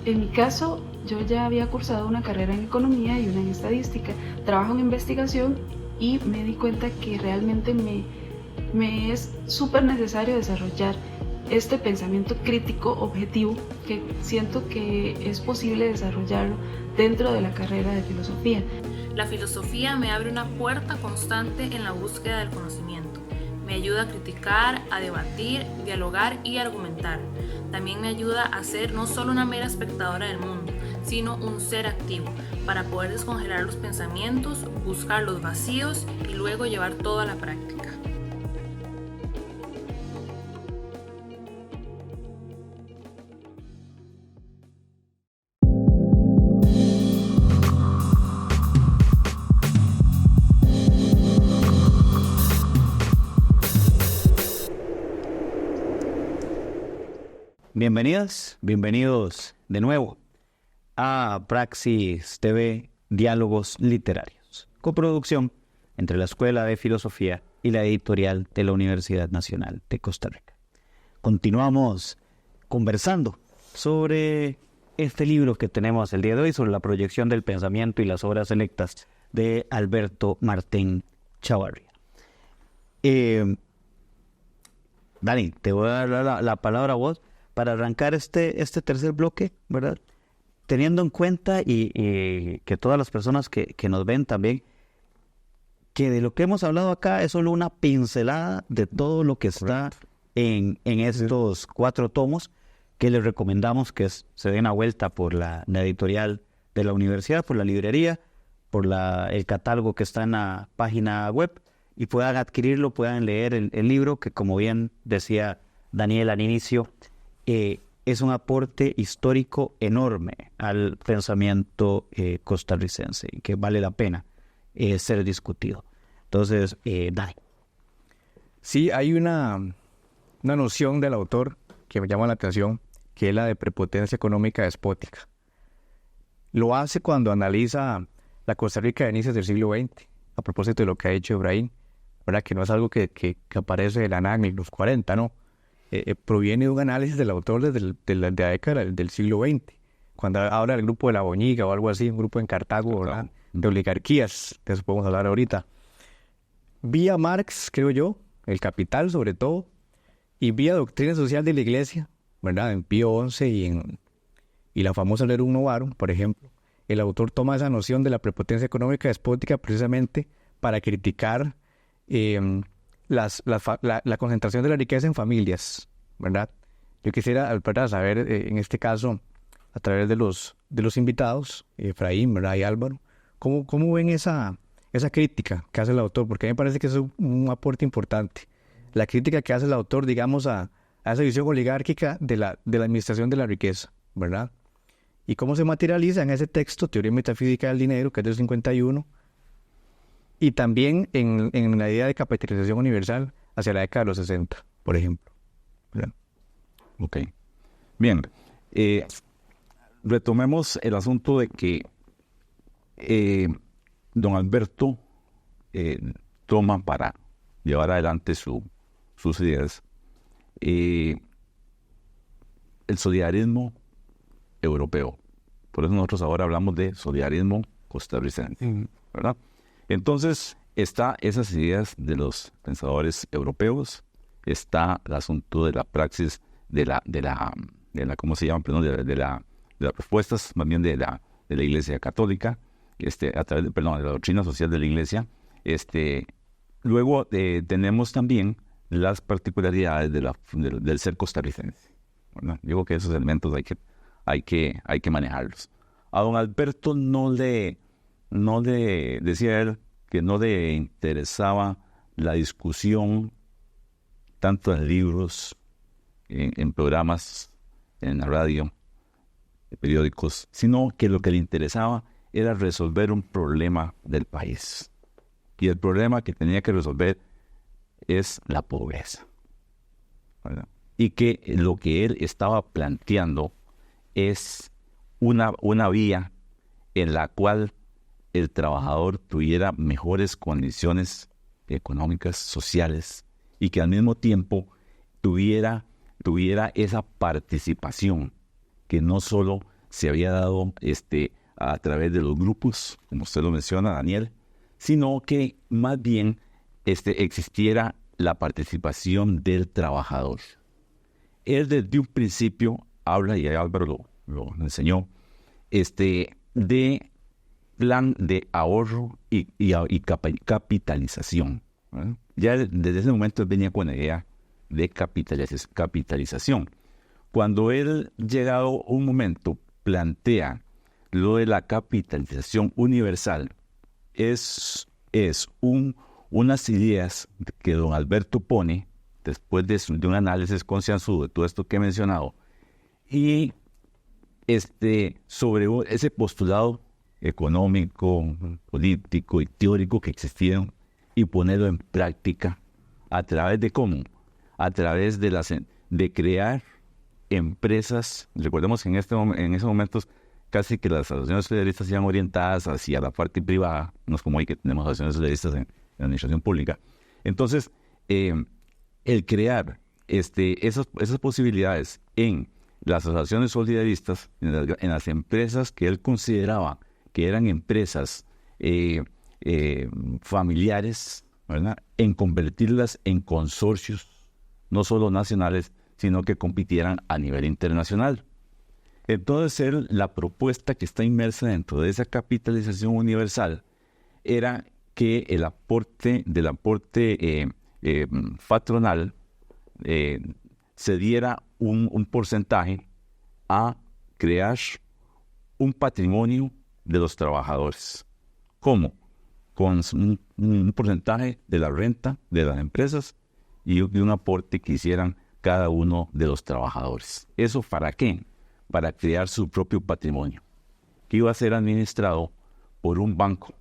En mi caso, yo ya había cursado una carrera en economía y una en estadística, trabajo en investigación y me di cuenta que realmente me es súper necesario desarrollar este pensamiento crítico objetivo que siento que es posible desarrollarlo dentro de la carrera de filosofía. La filosofía me abre una puerta constante en la búsqueda del conocimiento. Me ayuda a criticar, a debatir, dialogar y argumentar. También me ayuda a ser no solo una mera espectadora del mundo, sino un ser activo, para poder descongelar los pensamientos, buscar los vacíos y luego llevar todo a la práctica. Bienvenidas, bienvenidos de nuevo a Praxis TV Diálogos Literarios, coproducción entre la Escuela de Filosofía y la editorial de la Universidad Nacional de Costa Rica. Continuamos conversando sobre este libro que tenemos el día de hoy, sobre la proyección del pensamiento y las obras selectas de Alberto Martín Chavarría. Dani, te voy a dar la palabra a vos para arrancar este tercer bloque, ¿verdad? Teniendo en cuenta y que todas las personas que nos ven también, que de lo que hemos hablado acá es solo una pincelada de todo lo que está en estos 4 tomos, que les recomendamos que se den una vuelta por la editorial de la universidad, por la librería, por el catálogo que está en la página web, y puedan adquirirlo, puedan leer el libro, que como bien decía Daniel al inicio, es un aporte histórico enorme al pensamiento costarricense y que vale la pena ser discutido. Entonces, Dani. Sí, hay una noción del autor que me llama la atención, que es la de prepotencia económica despótica. Lo hace cuando analiza la Costa Rica de inicios del siglo XX, a propósito de lo que ha dicho Efraín, ¿verdad? Que no es algo que aparece de la nada en los 40, ¿no? Proviene de un análisis del autor desde la década del siglo XX, cuando habla del grupo de la Boñiga o algo así, un grupo en Cartago, ¿verdad? De oligarquías, de eso podemos hablar ahorita. Vía Marx, creo yo, El Capital sobre todo, y vía Doctrina Social de la Iglesia, ¿verdad? En Pío XI y la famosa Rerum Novarum, por ejemplo, el autor toma esa noción de la prepotencia económica despótica precisamente para criticar la concentración de la riqueza en familias, ¿verdad? Yo quisiera, ¿verdad?, saber, en este caso, a través de los invitados, Efraín, ¿verdad?, y Álvaro, ¿cómo ven esa crítica que hace el autor? Porque a mí me parece que es un aporte importante. La crítica que hace el autor, digamos, a esa visión oligárquica de la administración de la riqueza, ¿verdad? Y cómo se materializa en ese texto, Teoría Metafísica del Dinero, que es del 51, y también en la idea de capitalización universal hacia la década de los 60, por ejemplo, ¿verdad? Ok. Bien. Retomemos el asunto de que don Alberto toma para llevar adelante sus ideas el solidarismo europeo. Por eso nosotros ahora hablamos de solidarismo costarricense, ¿verdad? Entonces, está esas ideas de los pensadores europeos, está el asunto de la praxis, de la ¿cómo se llama? Perdón, de las propuestas, más bien de la Iglesia Católica, a través de la doctrina social de la Iglesia. Luego tenemos también las particularidades del ser costarricense, ¿verdad? Digo que esos elementos hay que manejarlos. A don Alberto no le decía él que no le interesaba la discusión tanto en libros, en programas, en la radio, en periódicos, sino que lo que le interesaba era resolver un problema del país. Y el problema que tenía que resolver es la pobreza, ¿verdad? y que lo que él estaba planteando es una vía en la cual el trabajador tuviera mejores condiciones económicas, sociales, y que al mismo tiempo tuviera esa participación que no solo se había dado a través de los grupos, como usted lo menciona, Daniel, sino que más bien existiera la participación del trabajador. Él desde un principio habla, y Álvaro lo enseñó, de plan de ahorro y capitalización, ¿verdad? Ya desde ese momento él venía con la idea de capitalización. Cuando él, llegado un momento, plantea lo de la capitalización universal, es unas ideas que don Alberto pone después de un análisis concienzudo de todo esto que he mencionado, y sobre ese postulado económico, político y teórico que existieron, y ponerlo en práctica a través de cómo, a través de crear empresas. Recordemos que en esos momentos casi que las asociaciones federalistas iban orientadas hacia la parte privada, no es como hoy que tenemos asociaciones federalistas en la administración pública. Entonces, el crear esas posibilidades en las asociaciones solidaristas, en las empresas que él consideraba que eran empresas familiares, ¿verdad?, en convertirlas en consorcios, no solo nacionales, sino que compitieran a nivel internacional. Entonces, la propuesta que está inmersa dentro de esa capitalización universal era que el aporte patronal se diera un porcentaje a crear un patrimonio de los trabajadores. ¿Cómo? Con un porcentaje de la renta de las empresas y un aporte que hicieran cada uno de los trabajadores. ¿Eso para qué? Para crear su propio patrimonio, que iba a ser administrado por un banco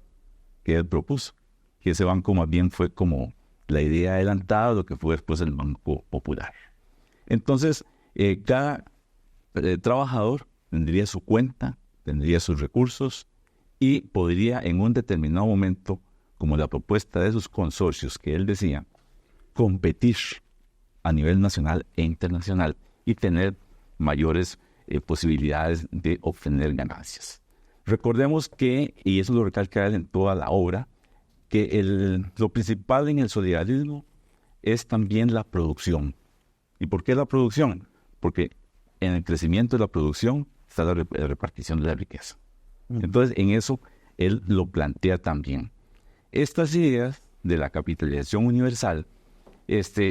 que él propuso. Y ese banco más bien fue como la idea adelantada de lo que fue después el Banco Popular. Entonces, cada trabajador tendría su cuenta, tendría sus recursos y podría en un determinado momento, como la propuesta de esos consorcios que él decía, competir a nivel nacional e internacional y tener mayores posibilidades de obtener ganancias. Recordemos que, y eso lo recalca él en toda la obra, que lo principal en el solidarismo es también la producción. ¿Y por qué la producción? Porque en el crecimiento de la producción está la repartición de la riqueza. Entonces, en eso él lo plantea también. Estas ideas de la capitalización universal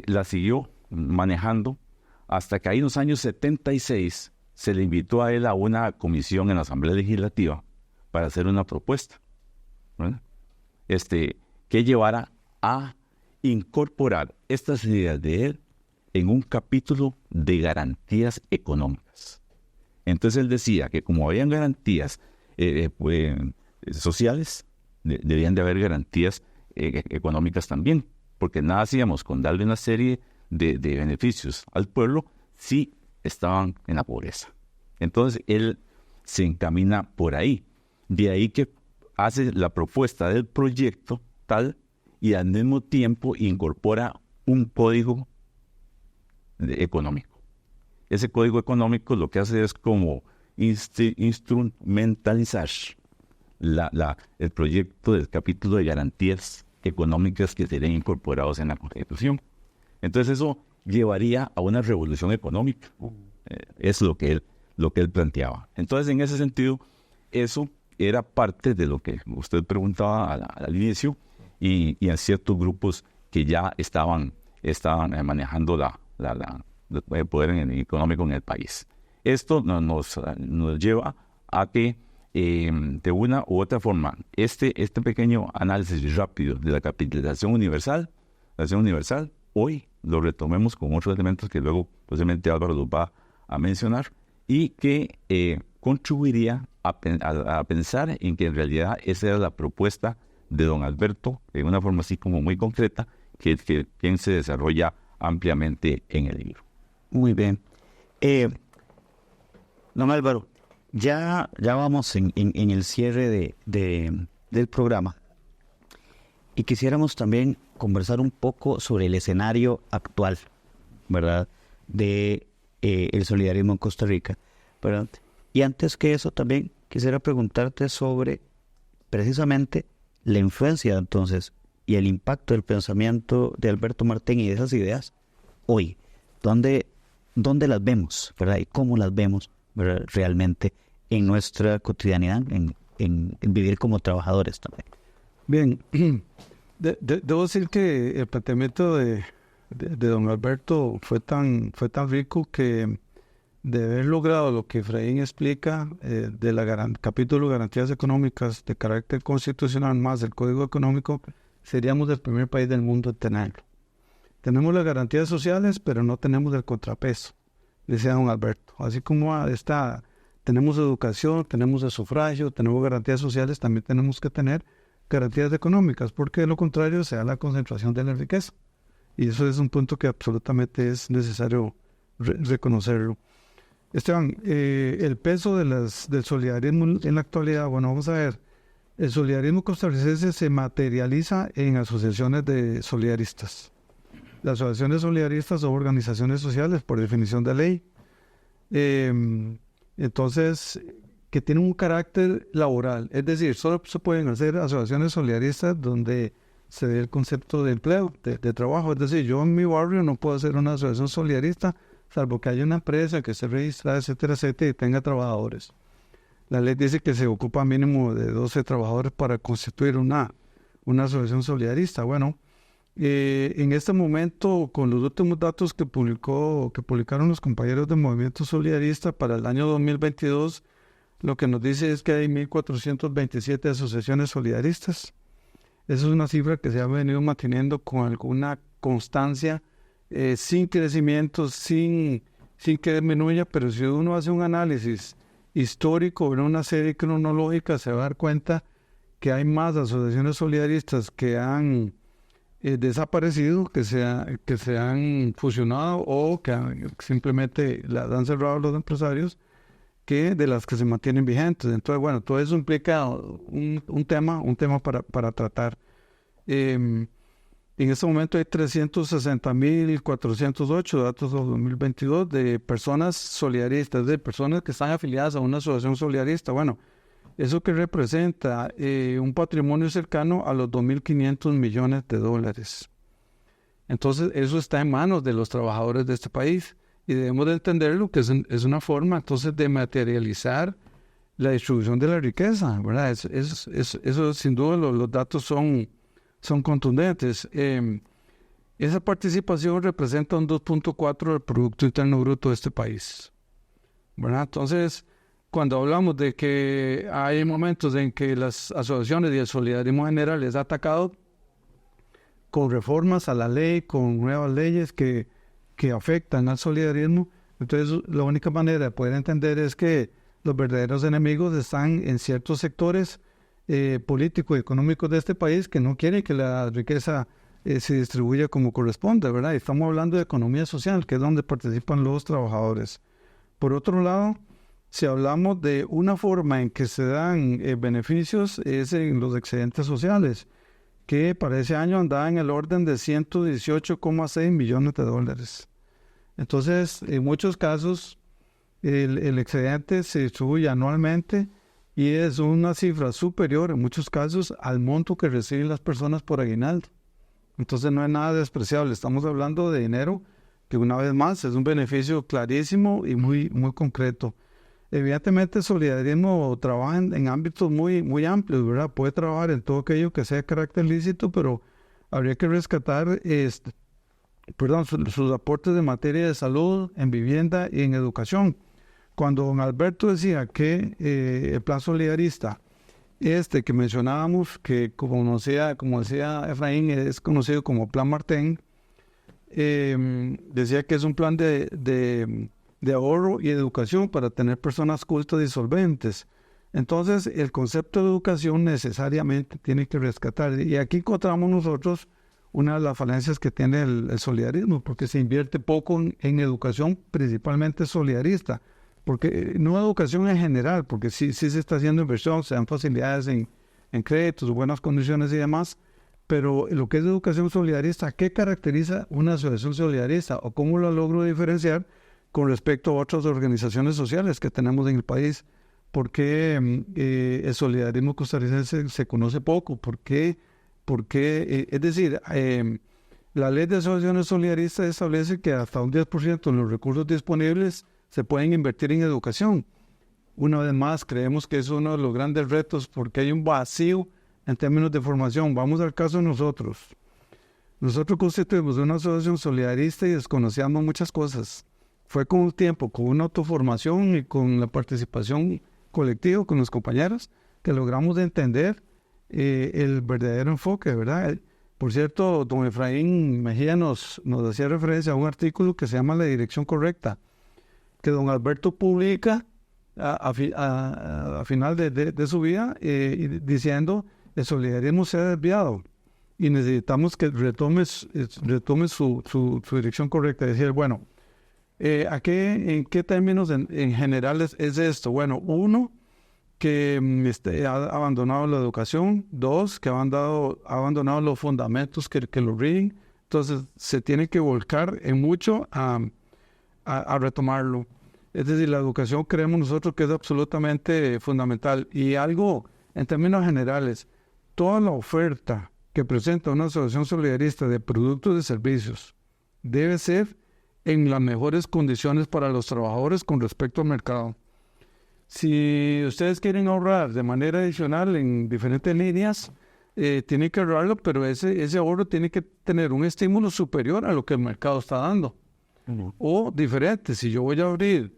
la siguió manejando hasta que ahí en los años 76 se le invitó a él a una comisión en la Asamblea Legislativa para hacer una propuesta, ¿verdad?, que llevara a incorporar estas ideas de él en un capítulo de garantías económicas. Entonces él decía que como habían garantías sociales, debían de haber garantías económicas también, porque nada hacíamos con darle una serie de beneficios al pueblo si estaban en la pobreza. Entonces él se encamina por ahí. De ahí que hace la propuesta del proyecto tal y al mismo tiempo incorpora un código económico. Ese código económico lo que hace es como instrumentalizar el proyecto del capítulo de garantías económicas que serían incorporados en la Constitución. Entonces eso llevaría a una revolución económica. Es lo que él planteaba. Entonces, en ese sentido, eso era parte de lo que usted preguntaba al inicio y en ciertos grupos que ya estaban manejando el poder económico en el país. Esto nos lleva a que de una u otra forma este pequeño análisis rápido de la capitalización universal, hoy lo retomemos con otros elementos que luego posiblemente Álvaro los va a mencionar y que contribuiría a pensar en que en realidad esa era la propuesta de don Alberto de una forma así como muy concreta que se desarrolla ampliamente en el libro. Muy bien. Don Álvaro, ya vamos en el cierre del programa y quisiéramos también conversar un poco sobre el escenario actual, ¿verdad? De el solidarismo en Costa Rica, ¿verdad? Y antes que eso también quisiera preguntarte sobre precisamente la influencia entonces y el impacto del pensamiento de Alberto Martín y de esas ideas hoy. ¿Dónde las vemos, ¿verdad? Y cómo las vemos, ¿verdad? Realmente en nuestra cotidianidad, en vivir como trabajadores también. Bien, debo decir que el planteamiento de don Alberto fue tan rico que de haber logrado lo que Efraín explica del capítulo Garantías Económicas de carácter constitucional más el Código Económico, seríamos el primer país del mundo en tenerlo. Tenemos las garantías sociales, pero no tenemos el contrapeso, decía don Alberto. Así como tenemos educación, tenemos el sufragio, tenemos garantías sociales, también tenemos que tener garantías económicas, porque de lo contrario se da la concentración de la riqueza. Y eso es un punto que absolutamente es necesario reconocerlo. Esteban, el peso del solidarismo en la actualidad, bueno, vamos a ver, el solidarismo costarricense se materializa en asociaciones de solidaristas. Las asociaciones solidaristas son organizaciones sociales por definición de ley. Entonces, que tienen un carácter laboral, es decir, solo se pueden hacer asociaciones solidaristas donde se dé el concepto de empleo, de trabajo. Es decir, yo en mi barrio no puedo hacer una asociación solidarista salvo que haya una empresa que esté registrada, etcétera, etcétera, y tenga trabajadores. La ley dice que se ocupa mínimo de 12 trabajadores para constituir una asociación solidarista. Bueno, en este momento, con los últimos datos que publicaron los compañeros del Movimiento Solidarista para el año 2022, lo que nos dice es que hay 1.427 asociaciones solidaristas. Esa es una cifra que se ha venido manteniendo con alguna constancia, sin crecimiento, sin que disminuya, pero si uno hace un análisis histórico, en una serie cronológica, se va a dar cuenta que hay más asociaciones solidaristas que han desaparecido, que se han fusionado o que simplemente las han cerrado los empresarios, que de las que se mantienen vigentes. Entonces, bueno, todo eso implica un tema para tratar. En este momento hay 360.408 datos de 2022 de personas solidaristas, de personas que están afiliadas a una asociación solidarista. Bueno, eso que representa un patrimonio cercano a los 2.500 millones de dólares. Entonces, eso está en manos de los trabajadores de este país y debemos de entenderlo que es una forma entonces de materializar la distribución de la riqueza, ¿verdad? Eso sin duda los datos son contundentes. Esa participación representa un 2.4 del Producto Interno Bruto de este país, ¿verdad? Entonces, cuando hablamos de que hay momentos en que las asociaciones y el solidarismo general les ha atacado con reformas a la ley, con nuevas leyes que afectan al solidarismo, entonces la única manera de poder entender es que los verdaderos enemigos están en ciertos sectores políticos y económicos de este país que no quieren que la riqueza se distribuya como corresponde, ¿verdad? Y estamos hablando de economía social, que es donde participan los trabajadores. Por otro lado, si hablamos de una forma en que se dan beneficios, es en los excedentes sociales, que para ese año andaba en el orden de 118,6 millones de dólares. Entonces, en muchos casos, el excedente se distribuye anualmente y es una cifra superior, en muchos casos, al monto que reciben las personas por aguinaldo. Entonces, no es nada despreciable. Estamos hablando de dinero que, una vez más, es un beneficio clarísimo y muy, muy concreto. Evidentemente, el solidarismo trabaja en ámbitos muy, muy amplios, ¿verdad? Puede trabajar en todo aquello que sea de carácter lícito, pero habría que rescatar sus aportes de materia de salud, en vivienda y en educación. Cuando don Alberto decía que el plan solidarista, que mencionábamos, que como decía Efraín, es conocido como Plan Martín, decía que es un plan de ahorro y educación para tener personas cultas y solventes. Entonces, el concepto de educación necesariamente tiene que rescatar. Y aquí encontramos nosotros una de las falencias que tiene el solidarismo, porque se invierte poco en educación, principalmente solidarista, porque no educación en general, porque sí se está haciendo inversión, se dan facilidades en créditos, buenas condiciones y demás, pero lo que es educación solidarista, ¿qué caracteriza una asociación solidarista o cómo lo logro diferenciar con respecto a otras organizaciones sociales que tenemos en el país? ¿Por qué el solidarismo costarricense se conoce poco? ¿Por qué? Es decir, la ley de asociaciones solidaristas establece que hasta un 10% de los recursos disponibles se pueden invertir en educación. Una vez más, creemos que es uno de los grandes retos porque hay un vacío en términos de formación. Vamos al caso de nosotros. Nosotros constituimos una asociación solidarista y desconocíamos muchas cosas. Fue con un tiempo, con una autoformación y con la participación colectiva con los compañeros, que logramos entender el verdadero enfoque, ¿verdad? Por cierto, don Efraín Mejía nos hacía referencia a un artículo que se llama La Dirección Correcta, que don Alberto publica a final de su vida, diciendo el solidarismo se ha desviado y necesitamos que retome su dirección correcta. Es decir, bueno, ¿en qué términos en general es esto? Bueno, uno, que ha abandonado la educación. Dos, que ha abandonado los fundamentos que lo rigen. Entonces, se tiene que volcar en mucho a retomarlo. Es decir, la educación creemos nosotros que es absolutamente fundamental. Y algo, en términos generales, toda la oferta que presenta una asociación solidarista de productos y servicios debe ser en las mejores condiciones para los trabajadores con respecto al mercado. Si ustedes quieren ahorrar de manera adicional en diferentes líneas, tienen que ahorrarlo, pero ese ahorro tiene que tener un estímulo superior a lo que el mercado está dando. O diferente, si yo voy a abrir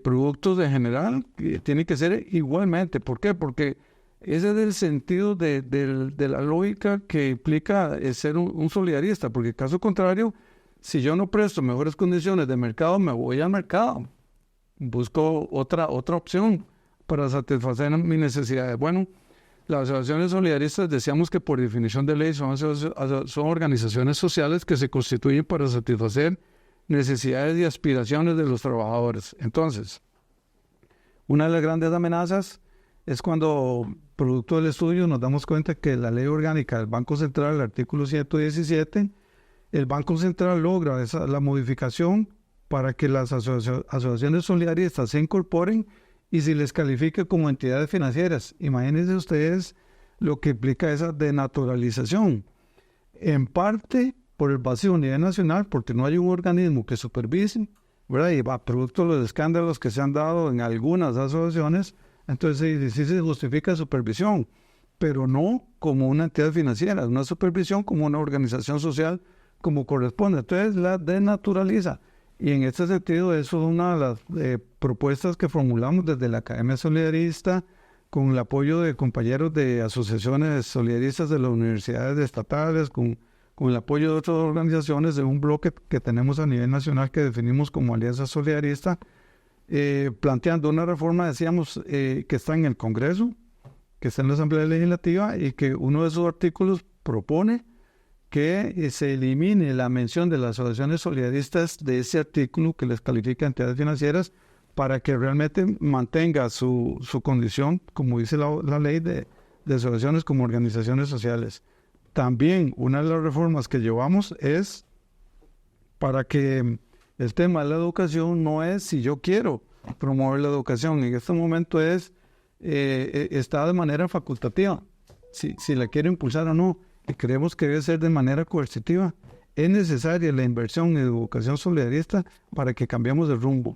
productos de general, tiene que ser igualmente. ¿Por qué? Porque ese es el sentido de la lógica que implica ser un solidarista, porque caso contrario, si yo no presto mejores condiciones de mercado, me voy al mercado. Busco otra opción para satisfacer mis necesidades. Bueno, las asociaciones solidaristas decíamos que por definición de ley son organizaciones sociales que se constituyen para satisfacer necesidades y aspiraciones de los trabajadores. Entonces, una de las grandes amenazas es cuando, producto del estudio, nos damos cuenta que la ley orgánica del Banco Central, el artículo 117, el Banco Central logra la modificación para que las asociaciones solidaristas se incorporen y se les califique como entidades financieras. Imagínense ustedes lo que implica esa denaturalización. En parte por el vacío a nivel nacional, porque no hay un organismo que supervise, ¿verdad? Y producto de los escándalos que se han dado en algunas asociaciones, entonces sí se justifica supervisión, pero no como una entidad financiera, una supervisión como una organización social como corresponde. Entonces la denaturaliza. Y en este sentido, eso es una de las propuestas que formulamos desde la Academia Solidarista, con el apoyo de compañeros de asociaciones solidaristas de las universidades estatales, con el apoyo de otras organizaciones, de un bloque que tenemos a nivel nacional que definimos como Alianza Solidarista, planteando una reforma, decíamos, que está en el Congreso, que está en la Asamblea Legislativa, y que uno de esos artículos propone que se elimine la mención de las asociaciones solidaristas de ese artículo que les califica entidades financieras, para que realmente mantenga su condición, como dice la ley, de asociaciones como organizaciones sociales. También una de las reformas que llevamos es para que el tema de la educación no es si yo quiero promover la educación, en este momento está de manera facultativa, si la quiero impulsar o no. Y creemos que debe ser de manera coercitiva. Es necesaria la inversión en educación solidarista para que cambiemos de rumbo.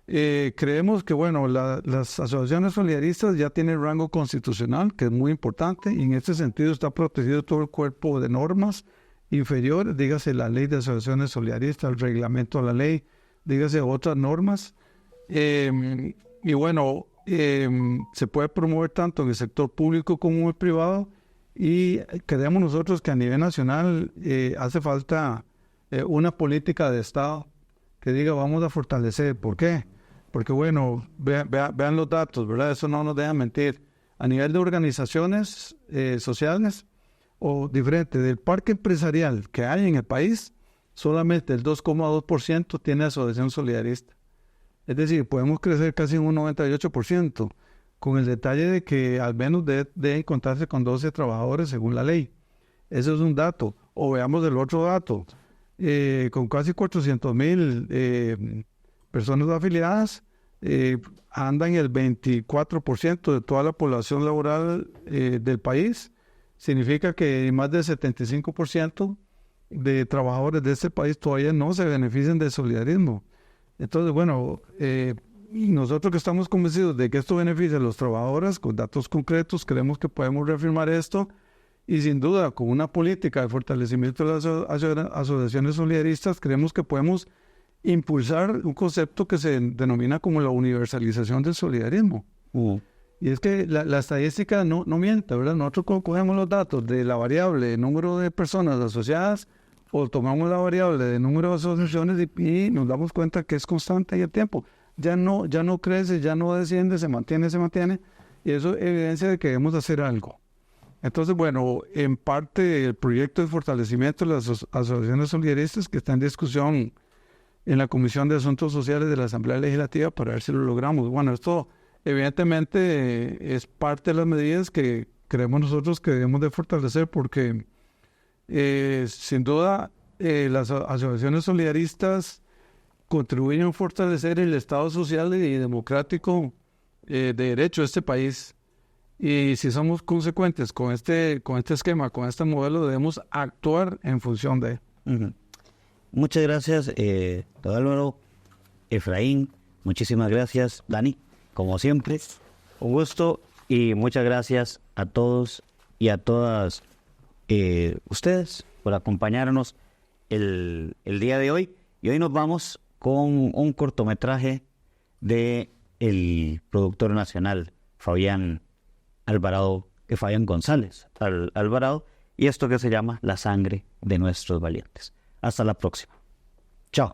Creemos que, bueno, las asociaciones solidaristas ya tienen rango constitucional, que es muy importante, y en este sentido está protegido todo el cuerpo de normas inferiores, dígase la ley de asociaciones solidaristas, el reglamento de la ley, dígase otras normas. Y bueno, se puede promover tanto en el sector público como en el privado. Y creemos nosotros que a nivel nacional hace falta una política de Estado que diga vamos a fortalecer. ¿Por qué? Porque bueno, vean los datos, ¿verdad? Eso no nos deja mentir. A nivel de organizaciones sociales, o diferente, del parque empresarial que hay en el país, solamente el 2,2% tiene asociación solidarista. Es decir, podemos crecer casi un 98%, con el detalle de que al menos deben contarse con 12 trabajadores según la ley. Eso es un dato. O veamos el otro dato. Con casi 400,000 personas afiliadas, andan el 24% de toda la población laboral del país. Significa que más del 75% de trabajadores de este país todavía no se benefician del solidarismo. Entonces, bueno, y nosotros que estamos convencidos de que esto beneficia a los trabajadores, con datos concretos, creemos que podemos reafirmar esto, y sin duda, con una política de fortalecimiento de las asociaciones solidaristas, creemos que podemos impulsar un concepto que se denomina como la universalización del solidarismo. Y es que la estadística no miente, ¿verdad? Nosotros cogemos los datos de la variable de número de personas asociadas, o tomamos la variable de número de asociaciones y nos damos cuenta que es constante en el tiempo. Ya no crece, ya no desciende, se mantiene, y eso es evidencia de que debemos hacer algo. Entonces, bueno, en parte el proyecto de fortalecimiento de las asociaciones solidaristas que está en discusión en la Comisión de Asuntos Sociales de la Asamblea Legislativa para ver si lo logramos. Bueno, esto evidentemente es parte de las medidas que creemos nosotros que debemos de fortalecer porque sin duda las asociaciones solidaristas contribuyen a fortalecer el Estado social y democrático de derecho de este país. Y si somos consecuentes con este esquema, con este modelo, debemos actuar en función de él. Muchas gracias, don Álvaro, Efraín, muchísimas gracias, Dani, como siempre, un gusto, y muchas gracias a todos y a todas ustedes por acompañarnos el día de hoy. Y hoy nos vamos con un cortometraje de el productor nacional Fabián González Alvarado, y esto que se llama La sangre de nuestros valientes. Hasta la próxima. Chao.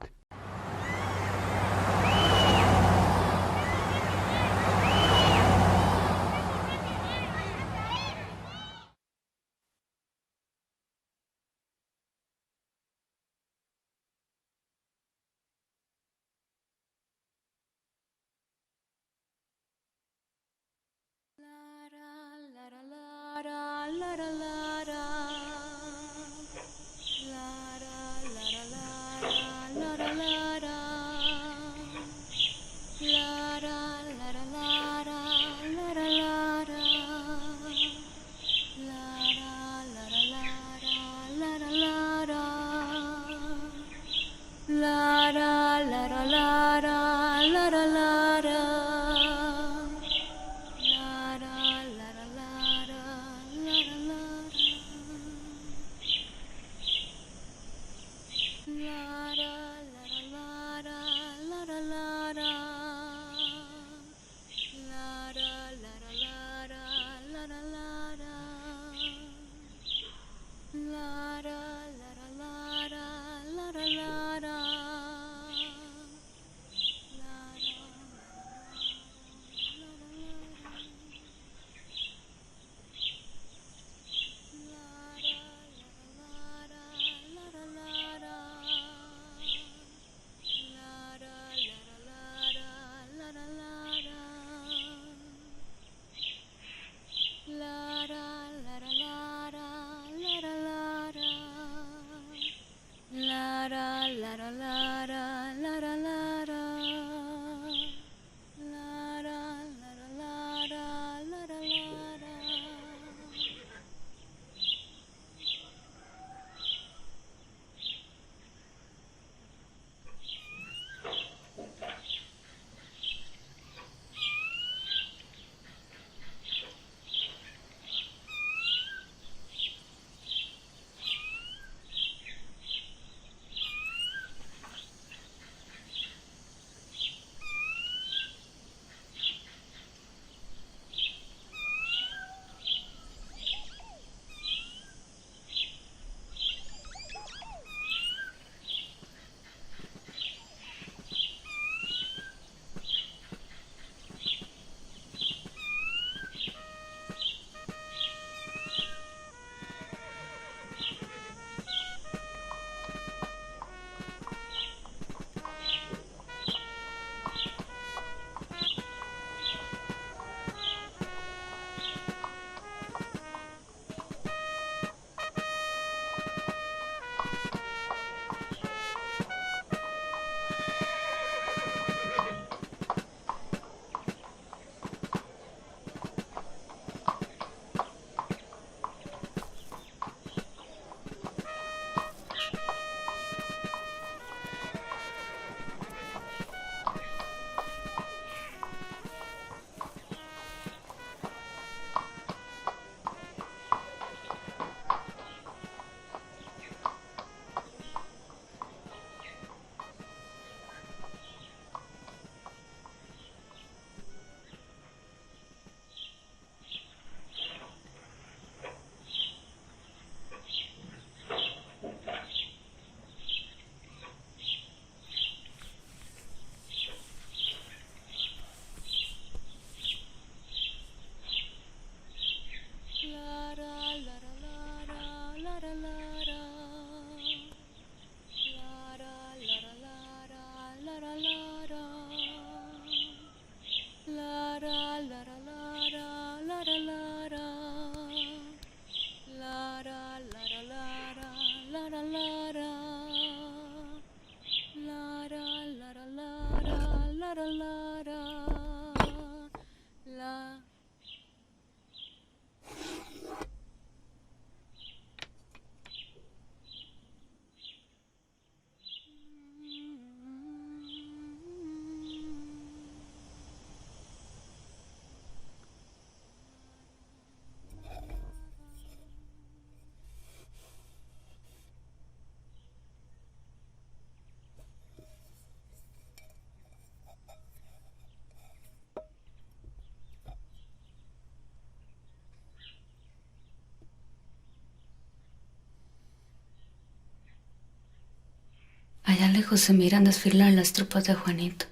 Allá lejos se miran desfilar las tropas de Juanito.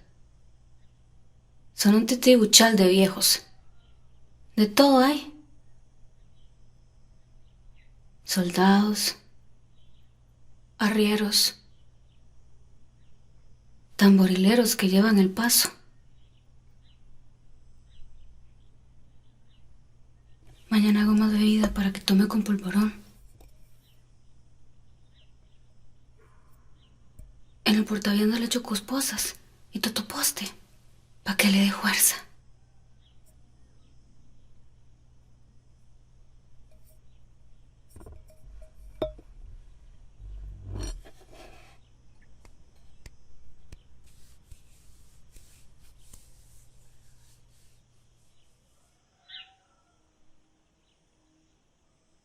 Son un titibuchal de viejos. De todo hay. Soldados, arrieros, tamborileros que llevan el paso. Mañana hago más bebida para que tome con polvorón. En el portaaviones le echo cosposas y totoposte para que le dé fuerza.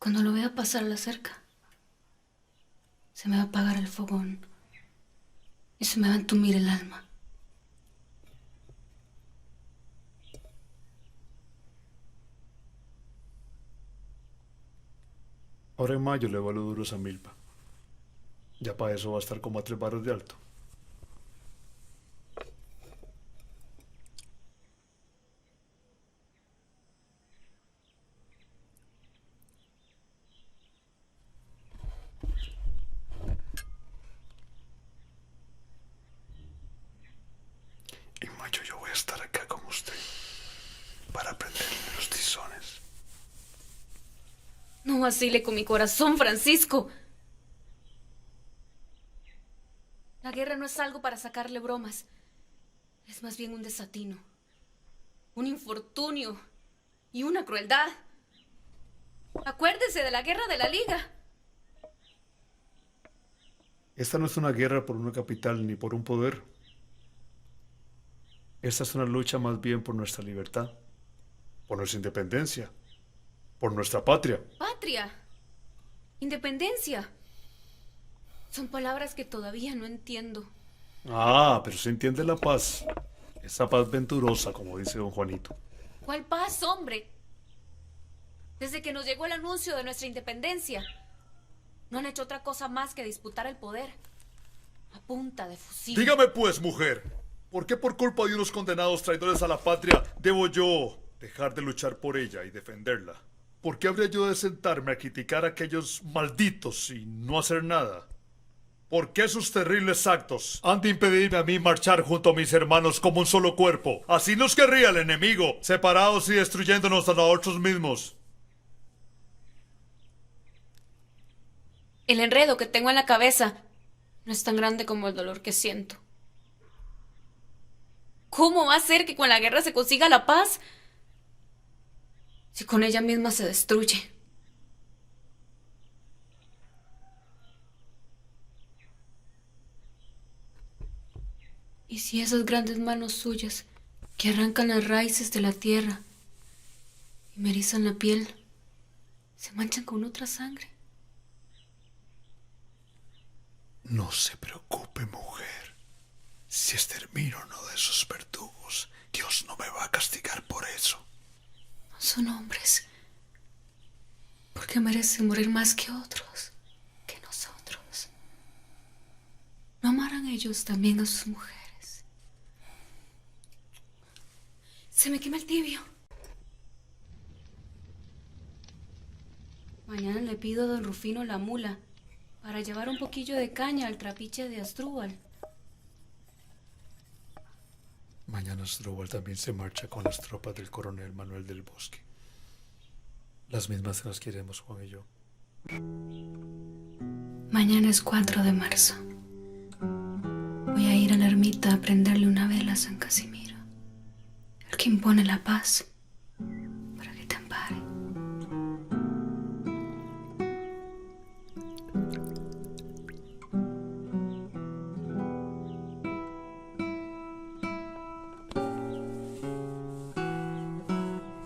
Cuando lo vea pasar a la cerca, se me va a apagar el fogón y se me va a entumir el alma. Ahora en mayo le vuelo duros a Milpa. Ya para eso va a estar como a 3 baros de alto. En mayo yo voy a estar acá con usted para aprenderle los tizones. No vacile con mi corazón, Francisco. La guerra no es algo para sacarle bromas. Es más bien un desatino, un infortunio y una crueldad. Acuérdese de la guerra de la Liga. Esta no es una guerra por una capital ni por un poder. Esta es una lucha más bien por nuestra libertad, por nuestra independencia, por nuestra patria. Patria, independencia. Son palabras que todavía no entiendo. Ah, pero se entiende la paz. Esa paz venturosa, como dice don Juanito. ¿Cuál paz, hombre? Desde que nos llegó el anuncio de nuestra independencia, no han hecho otra cosa más que disputar el poder. A punta de fusil. Dígame pues, mujer, ¿por qué por culpa de unos condenados traidores a la patria debo yo dejar de luchar por ella y defenderla? ¿Por qué habría yo de sentarme a criticar a aquellos malditos y no hacer nada? ¿Por qué sus terribles actos han de impedirme a mí marchar junto a mis hermanos como un solo cuerpo? Así nos querría el enemigo, separados y destruyéndonos a nosotros mismos. El enredo que tengo en la cabeza no es tan grande como el dolor que siento. ¿Cómo va a ser que con la guerra se consiga la paz si con ella misma se destruye? ¿Y si esas grandes manos suyas que arrancan las raíces de la tierra y me erizan la piel se manchan con otra sangre? No se preocupe, mujer. Si extermino uno de esos verdugos, Dios no me va a castigar por eso. No son hombres, porque merecen morir más que otros, que nosotros. ¿No amarán ellos también a sus mujeres? Se me quema el tibio. Mañana le pido a don Rufino la mula para llevar un poquillo de caña al trapiche de Asdrúbal. Mañana Asdrúbal también se marcha con las tropas del coronel Manuel del Bosque. Las mismas que nos queremos, Juan y yo. Mañana es 4 de marzo. Voy a ir a la ermita a prenderle una vela a San Casimiro, el que impone la paz, para que te ampare.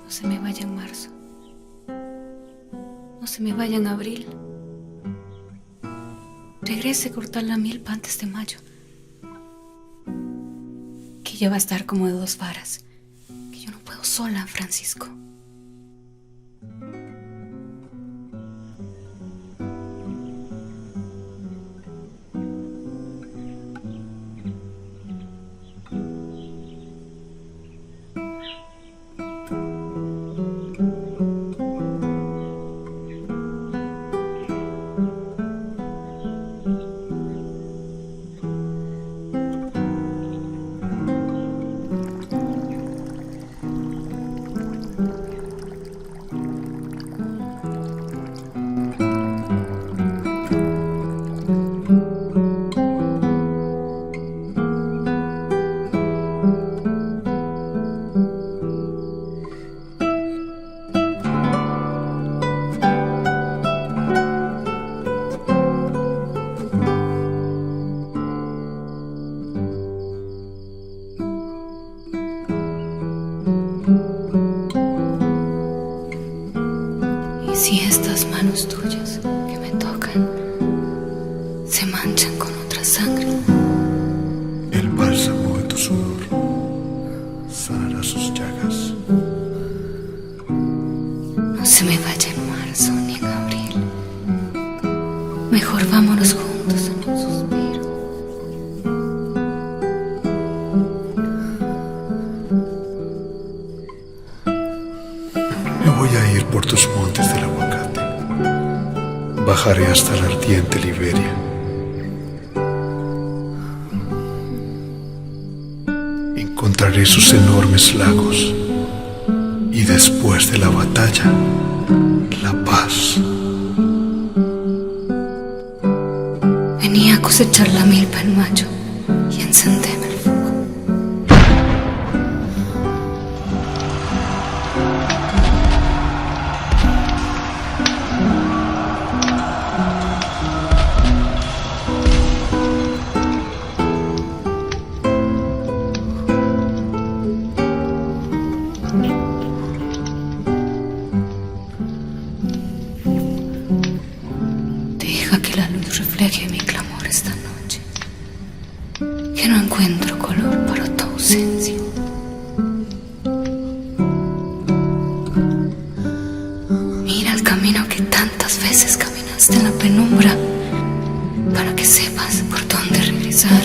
No se me vaya en marzo. No se me vaya en abril. Regrese a cortar la milpa antes de mayo. Que ya va a estar como de 2 varas. Que yo no puedo sola, Francisco. las manos tuyas que me tocan se manchan con otra sangre. El bálsamo de tu sudor sanará sus llagas. No se me vaya en marzo ni en abril. Mejor vámonos juntos en un suspiro. Me voy a ir por tus montes del aguacate. Bajaré hasta la ardiente Liberia. Encontraré sus enormes lagos. Y después de la batalla, la paz. Venía a cosechar la milpa en mayo y encendeme el fuego. Deja que la luz refleje mi clamor esta noche, que no encuentro color para tu ausencia. Mira el camino que tantas veces caminaste en la penumbra, para que sepas por dónde regresar.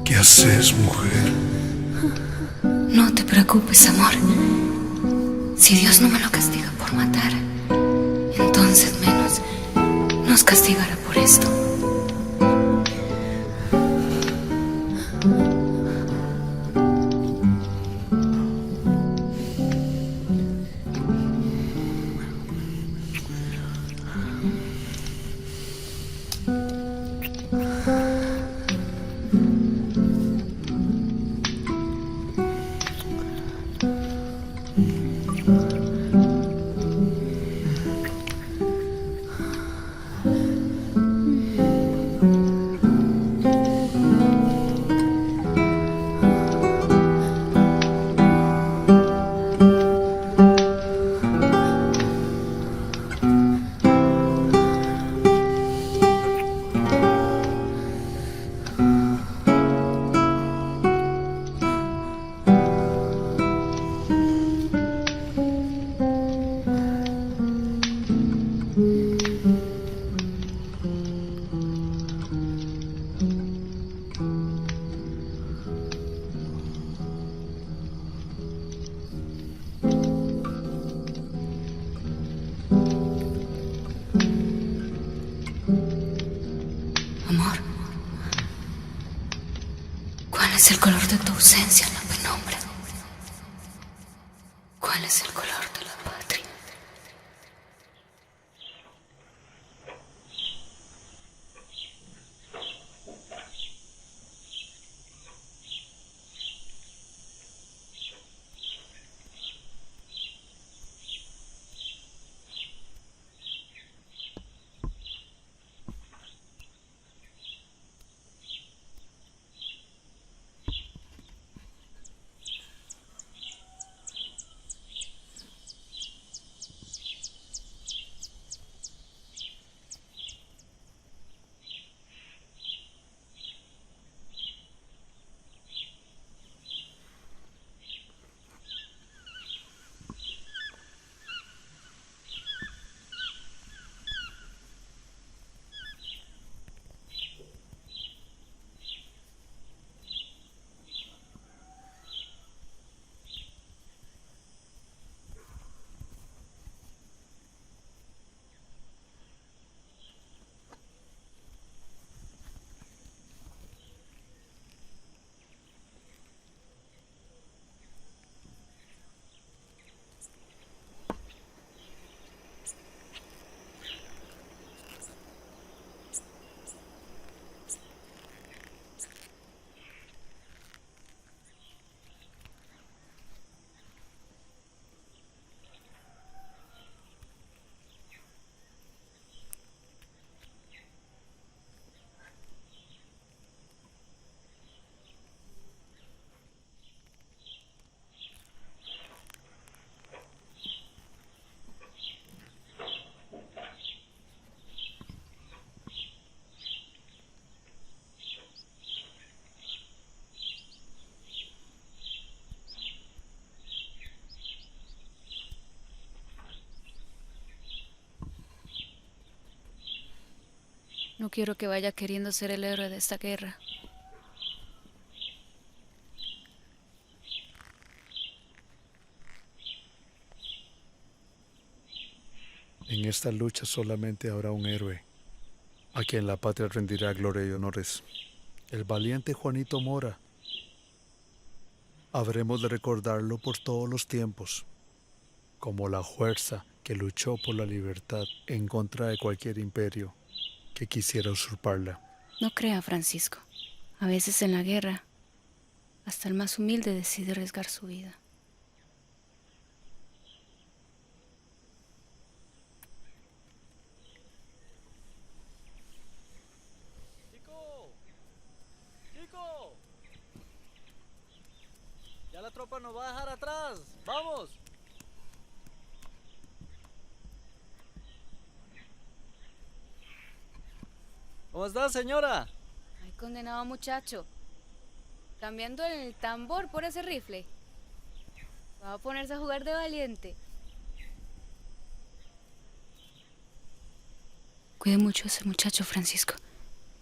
¿Qué haces, mujer? No te preocupes, amor. Si Dios no me lo castiga por matar, entonces menos nos castigará por esto. Amor, ¿cuál es el color de tu ausencia en la penumbra? ¿Cuál es el color de la patria? No quiero que vaya queriendo ser el héroe de esta guerra. En esta lucha solamente habrá un héroe, a quien la patria rendirá gloria y honores. El valiente Juanito Mora. Habremos de recordarlo por todos los tiempos, como la fuerza que luchó por la libertad en contra de cualquier imperio que quisiera usurparla. No crea, Francisco. A veces en la guerra, hasta el más humilde decide arriesgar su vida. ¡Chico! Ya la tropa nos va a dejar atrás. ¡Vamos! ¿Cómo está, señora? Ay, condenado muchacho. Cambiando el tambor por ese rifle. Va a ponerse a jugar de valiente. Cuide mucho a ese muchacho, Francisco.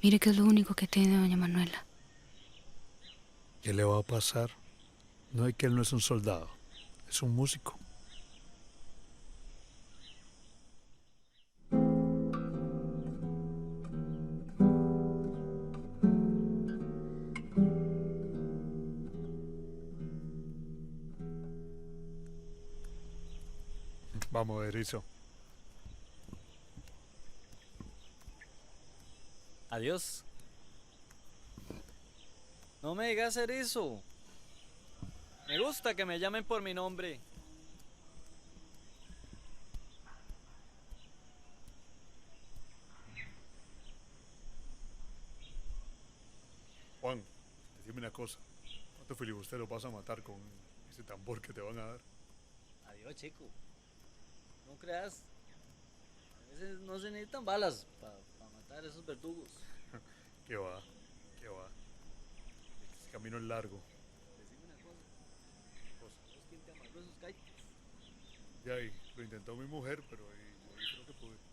Mire que es lo único que tiene doña Manuela. ¿Qué le va a pasar? No es que él no es un soldado, es un músico. Vamos, Erizo. Adiós. No me digas hacer eso. Me gusta que me llamen por mi nombre. Juan, decime una cosa. ¿Cuántos filibusteros vas a matar con ese tambor que te van a dar? Adiós, chico. No creas. A veces no se necesitan balas para matar a esos verdugos. ¿Qué va? ¿Qué va? Ese camino es largo. Decime una cosa. ¿Vos quién te amarró esos caites? Ya, y lo intentó mi mujer, pero yo creo que pude.